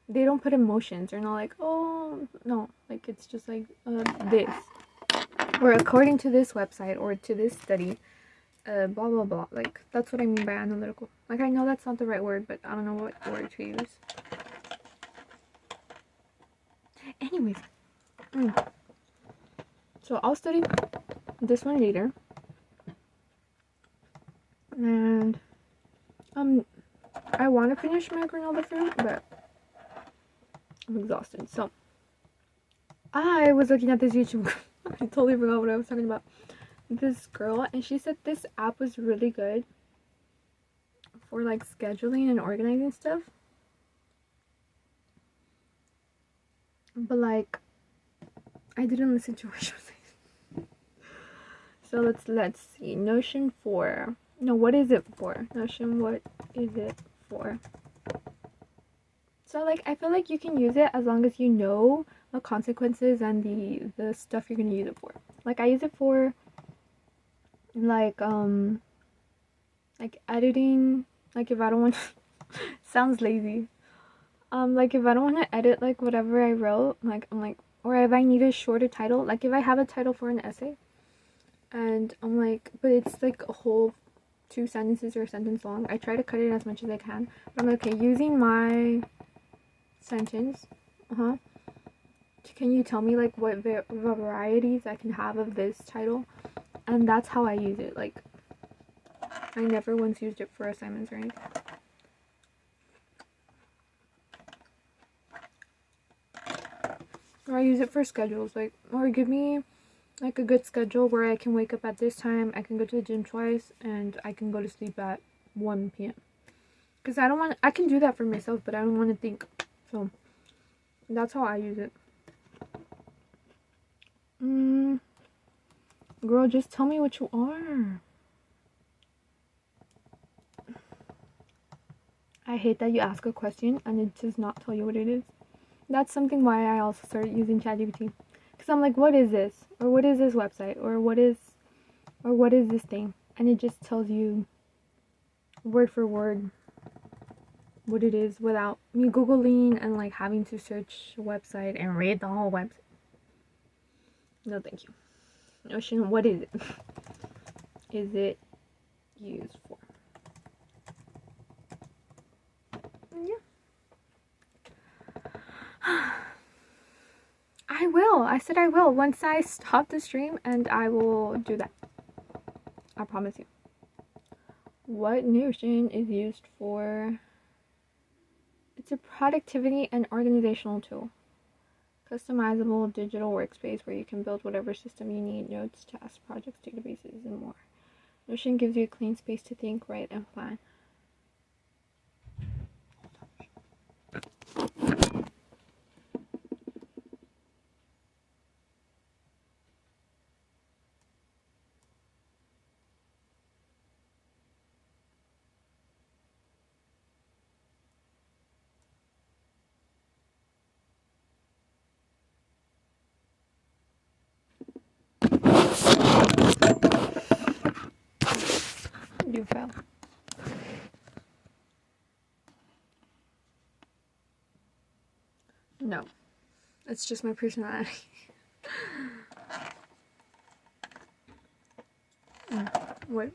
they don't put emotions. They're not like, oh no, like it's just like this, or according to this website or to this study, blah blah blah. Like that's what I mean by analytical. Like I know that's not the right word, but I don't know what word to use. Anyways, so I'll study this one later. And I want to finish my granola fruit, but I'm exhausted. So I was looking at this YouTube. I totally forgot what I was talking about. This girl, and she said this app was really good for like scheduling and organizing stuff. But like, I didn't listen to what she was saying. So let's see. Notion 4. No, what is it for? Notion, what is it for? So like, I feel like you can use it as long as you know the consequences and the stuff you're gonna use it for. Like I use it for like editing. Like if I don't want sounds lazy. Like if I don't want to edit like whatever I wrote, like I'm like, or if I need a shorter title, like if I have a title for an essay and I'm like, but it's like a whole 2 sentences or a sentence long, I try to cut it as much as I can. But I'm like, okay, using my sentence, can you tell me like what varieties I can have of this title? And that's how I use it. Like I never once used it for assignments or anything. Or I use it for schedules, like, or give me like a good schedule where I can wake up at this time, I can go to the gym twice, and I can go to sleep at 1 p.m. Because I can do that for myself, but I don't want to think. So that's how I use it. Girl, just tell me what you are. I hate that you ask a question and it does not tell you what it is. That's something why I also started using ChatGPT. Because I'm like, what is this? Or what is this website? Or what is this thing? And it just tells you word for word what it is without me Googling and like having to search a website and read the whole website. No, thank you. Notion, what is it? Is it used for? Yeah. I will. I said I will. Once I stop the stream, and I will do that. I promise you. What Notion is used for? It's a productivity and organizational tool. Customizable digital workspace where you can build whatever system you need, notes, tasks, projects, databases, and more. Notion gives you a clean space to think, write, and plan. You fell. No. It's just my personality. What?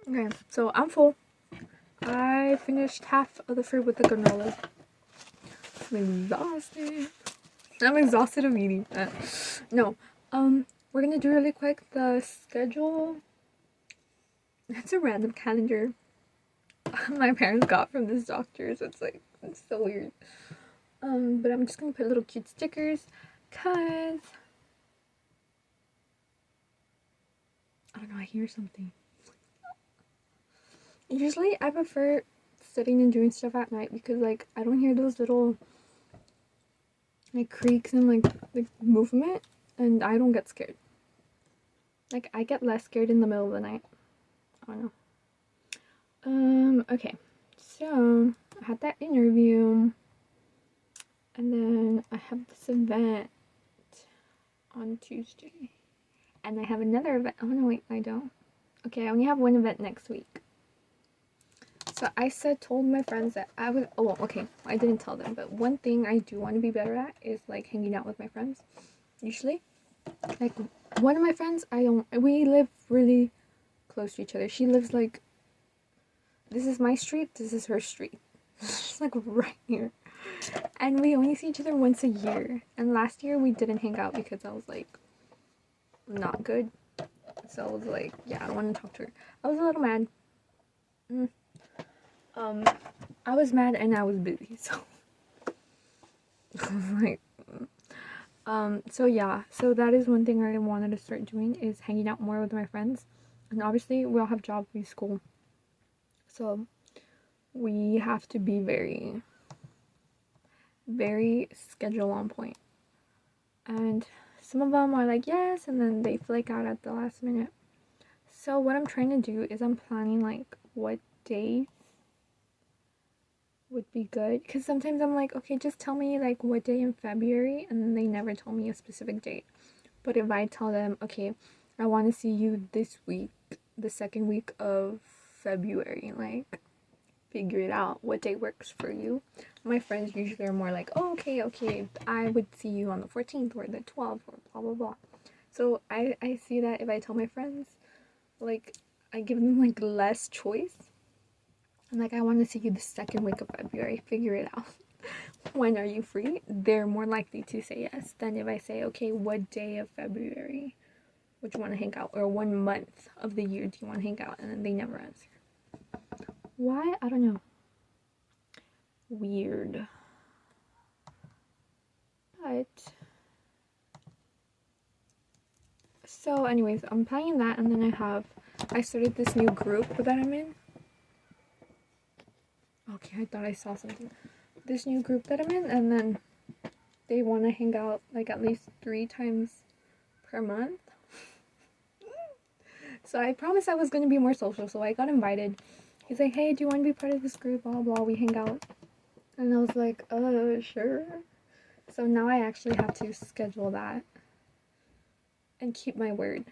Okay, so I'm full. I finished half of the fruit with the granola. I'm exhausted. I'm exhausted of eating. No. We're gonna do really quick the schedule. It's a random calendar my parents got from this doctor, so it's so weird. But I'm just gonna put little cute stickers, cause I don't know, I hear something. Usually I prefer sitting and doing stuff at night because like I don't hear those little like creaks and like movement, and I don't get scared. Like I get less scared in the middle of the night. I don't know. Okay. So I had that interview, and then I have this event on Tuesday, and I have another event. Oh no, wait, I don't. Okay, I only have one event next week. So I told my friends that I was, oh, okay, I didn't tell them, but one thing I do want to be better at is like hanging out with my friends. Usually, like one of my friends, we live really close to each other. She lives like, this is my street, this is her street. She's like right here. And we only see each other once a year. And last year we didn't hang out because I was like, not good. So I was like, yeah, I don't want to talk to her. I was a little mad. I was mad and I was busy, so Like, so yeah, so that is one thing I wanted to start doing, is hanging out more with my friends. And obviously we all have jobs, we school, so we have to be very, very schedule on point. And some of them are like yes, and then they flake out at the last minute. So what I'm trying to do is I'm planning like what days would be good, because sometimes I'm like, okay, just tell me like what day in February, and then they never tell me a specific date. But if I tell them, okay, I want to see you this week, the second week of February, like, figure it out, what day works for you. My friends usually are more like, oh, okay, I would see you on the 14th or the 12th or blah blah blah. So I see that if I tell my friends, like, I give them like less choice. I'm like, I want to see you the second week of February, figure it out. When are you free? They're more likely to say yes than if I say, okay, what day of February would you want to hang out, or one month of the year do you want to hang out, and then they never answer. Why? I don't know. Weird. But so anyways, I'm planning that, and then I started this new group that I'm in. Okay, I thought I saw something. This new group that I'm in, and then they want to hang out like at least 3 times per month. So I promised I was going to be more social, so I got invited. He's like, hey, do you want to be part of this group, blah blah, we hang out. And I was like, sure. So now I actually have to schedule that and keep my word,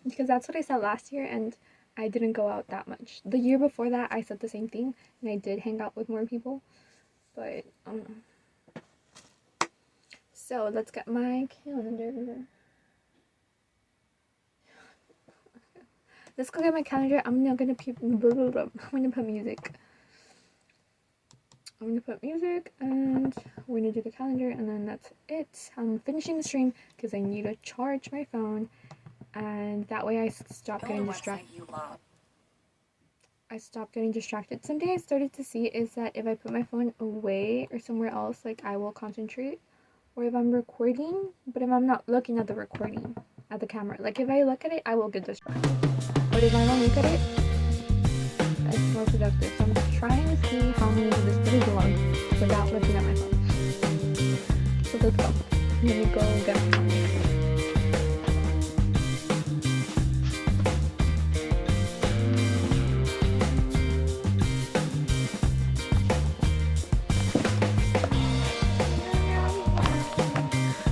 because that's what I said last year, and I didn't go out that much. The year before that I said the same thing, and I did hang out with more people, but so let's get my calendar. Let's go get my calendar. I'm gonna put music. I'm gonna put music, and we're gonna do the calendar, and then that's it. I'm finishing the stream because I need to charge my phone, and that way I stop getting distracted. Something I started to see is that if I put my phone away or somewhere else, like, I will concentrate. Or if I'm recording, but if I'm not looking at the recording, at the camera, like if I look at it, I will get distracted. But if I don't look at it, it's more productive. So I'm trying to see how many of this video belong without looking at my phone. So let's go. Let me go get my phone.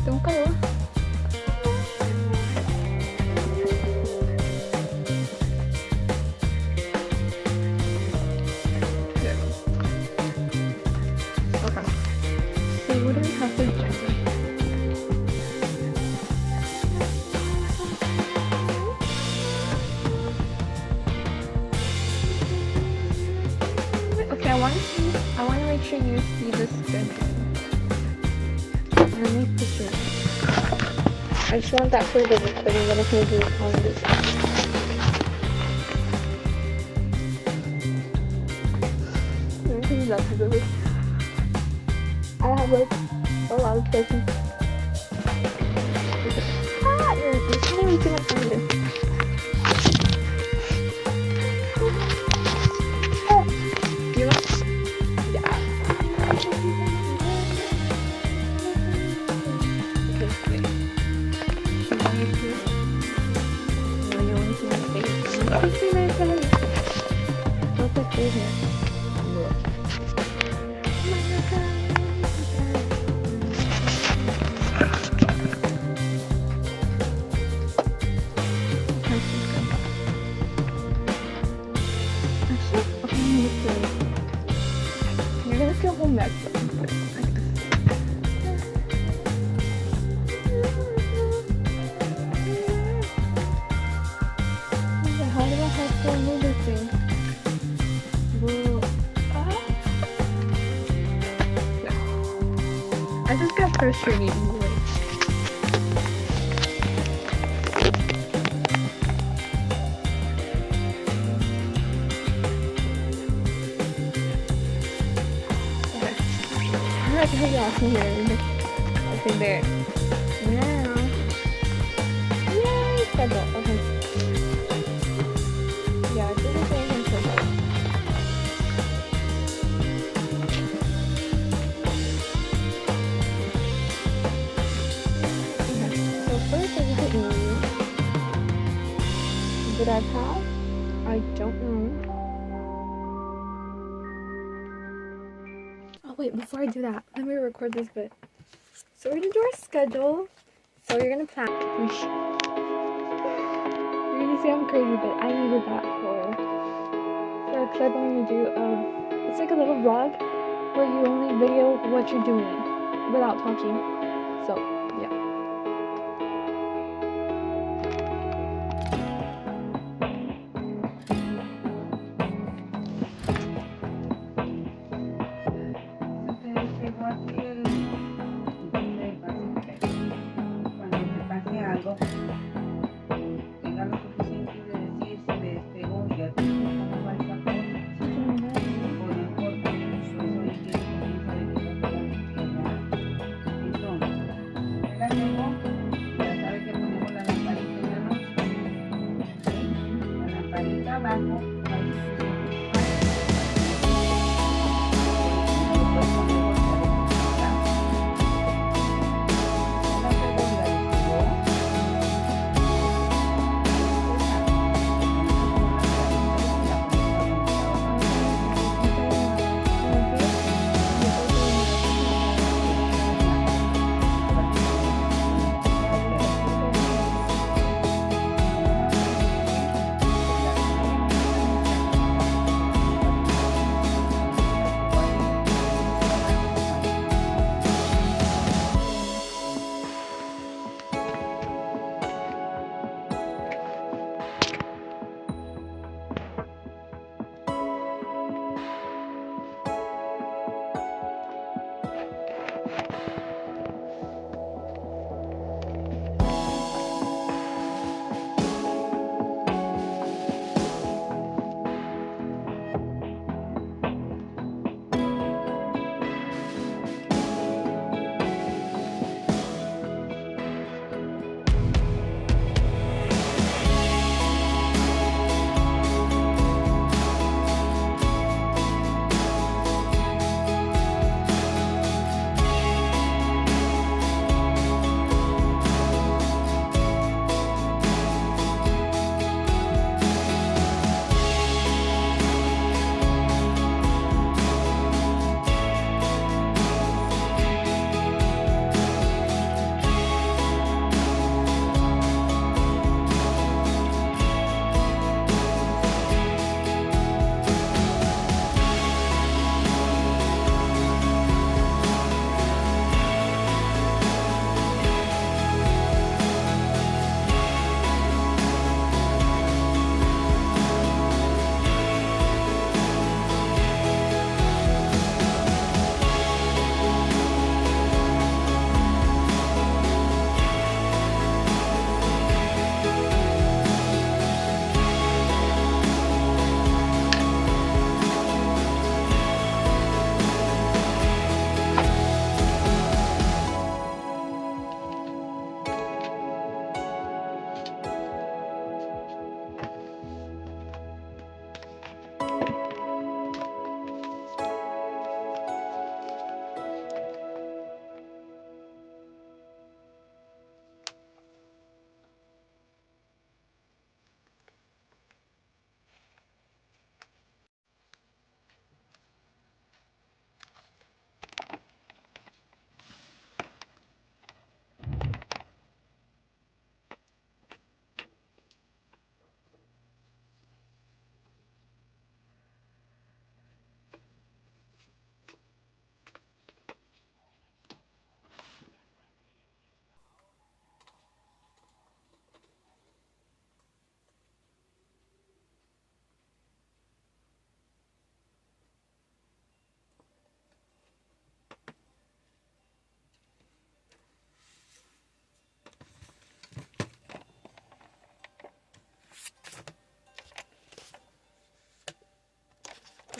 Don't go. I want to make sure you see this schedule. Let me put it. I just want that for the recording that I can do on this. I have like a lot of places. You can't even see my calendar. You're gonna feel whole mess. How do I have to move this thing? I just got frustrated anyway. Okay. Oh yeah, weird. Okay, there. Now, yay, schedule. Okay. Yeah, do the same in circle. Okay. So first I did the interview. Did I pass? I don't know. Oh wait, before I do that, let me record this bit. So we're gonna do our schedule. So you're gonna plan. You're gonna see I'm crazy, but I needed that for a clip I'm gonna do of. It's like a little vlog where you only video what you're doing without talking. So yeah. Cuando te pase algo, tenga lo suficiente de decir si me despegó y ya te cómo va esa cosa, o no importa mucho, eso es que comienza de que no te entonces, él la pegó, ya sabe que ponemos la lamparita en la noche, ¿sí? La lamparita abajo, ahí no lo puedes poner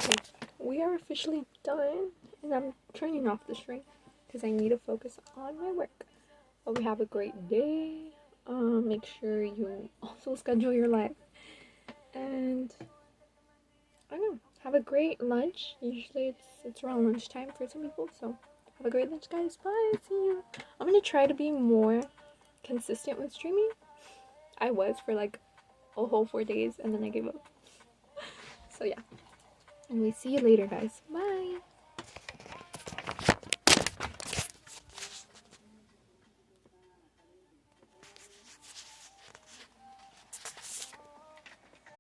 Okay, we are officially done, and I'm turning off the string. because I need to focus on my work. Hope you have a great day. Make sure you also schedule your life, and I don't know, have a great lunch. Usually it's around lunchtime for some people, so have a great lunch, guys. Bye. See you. I'm gonna try to be more consistent with streaming. I was for like a whole 4 days, and then I gave up. So yeah. And we see you later, guys. Bye.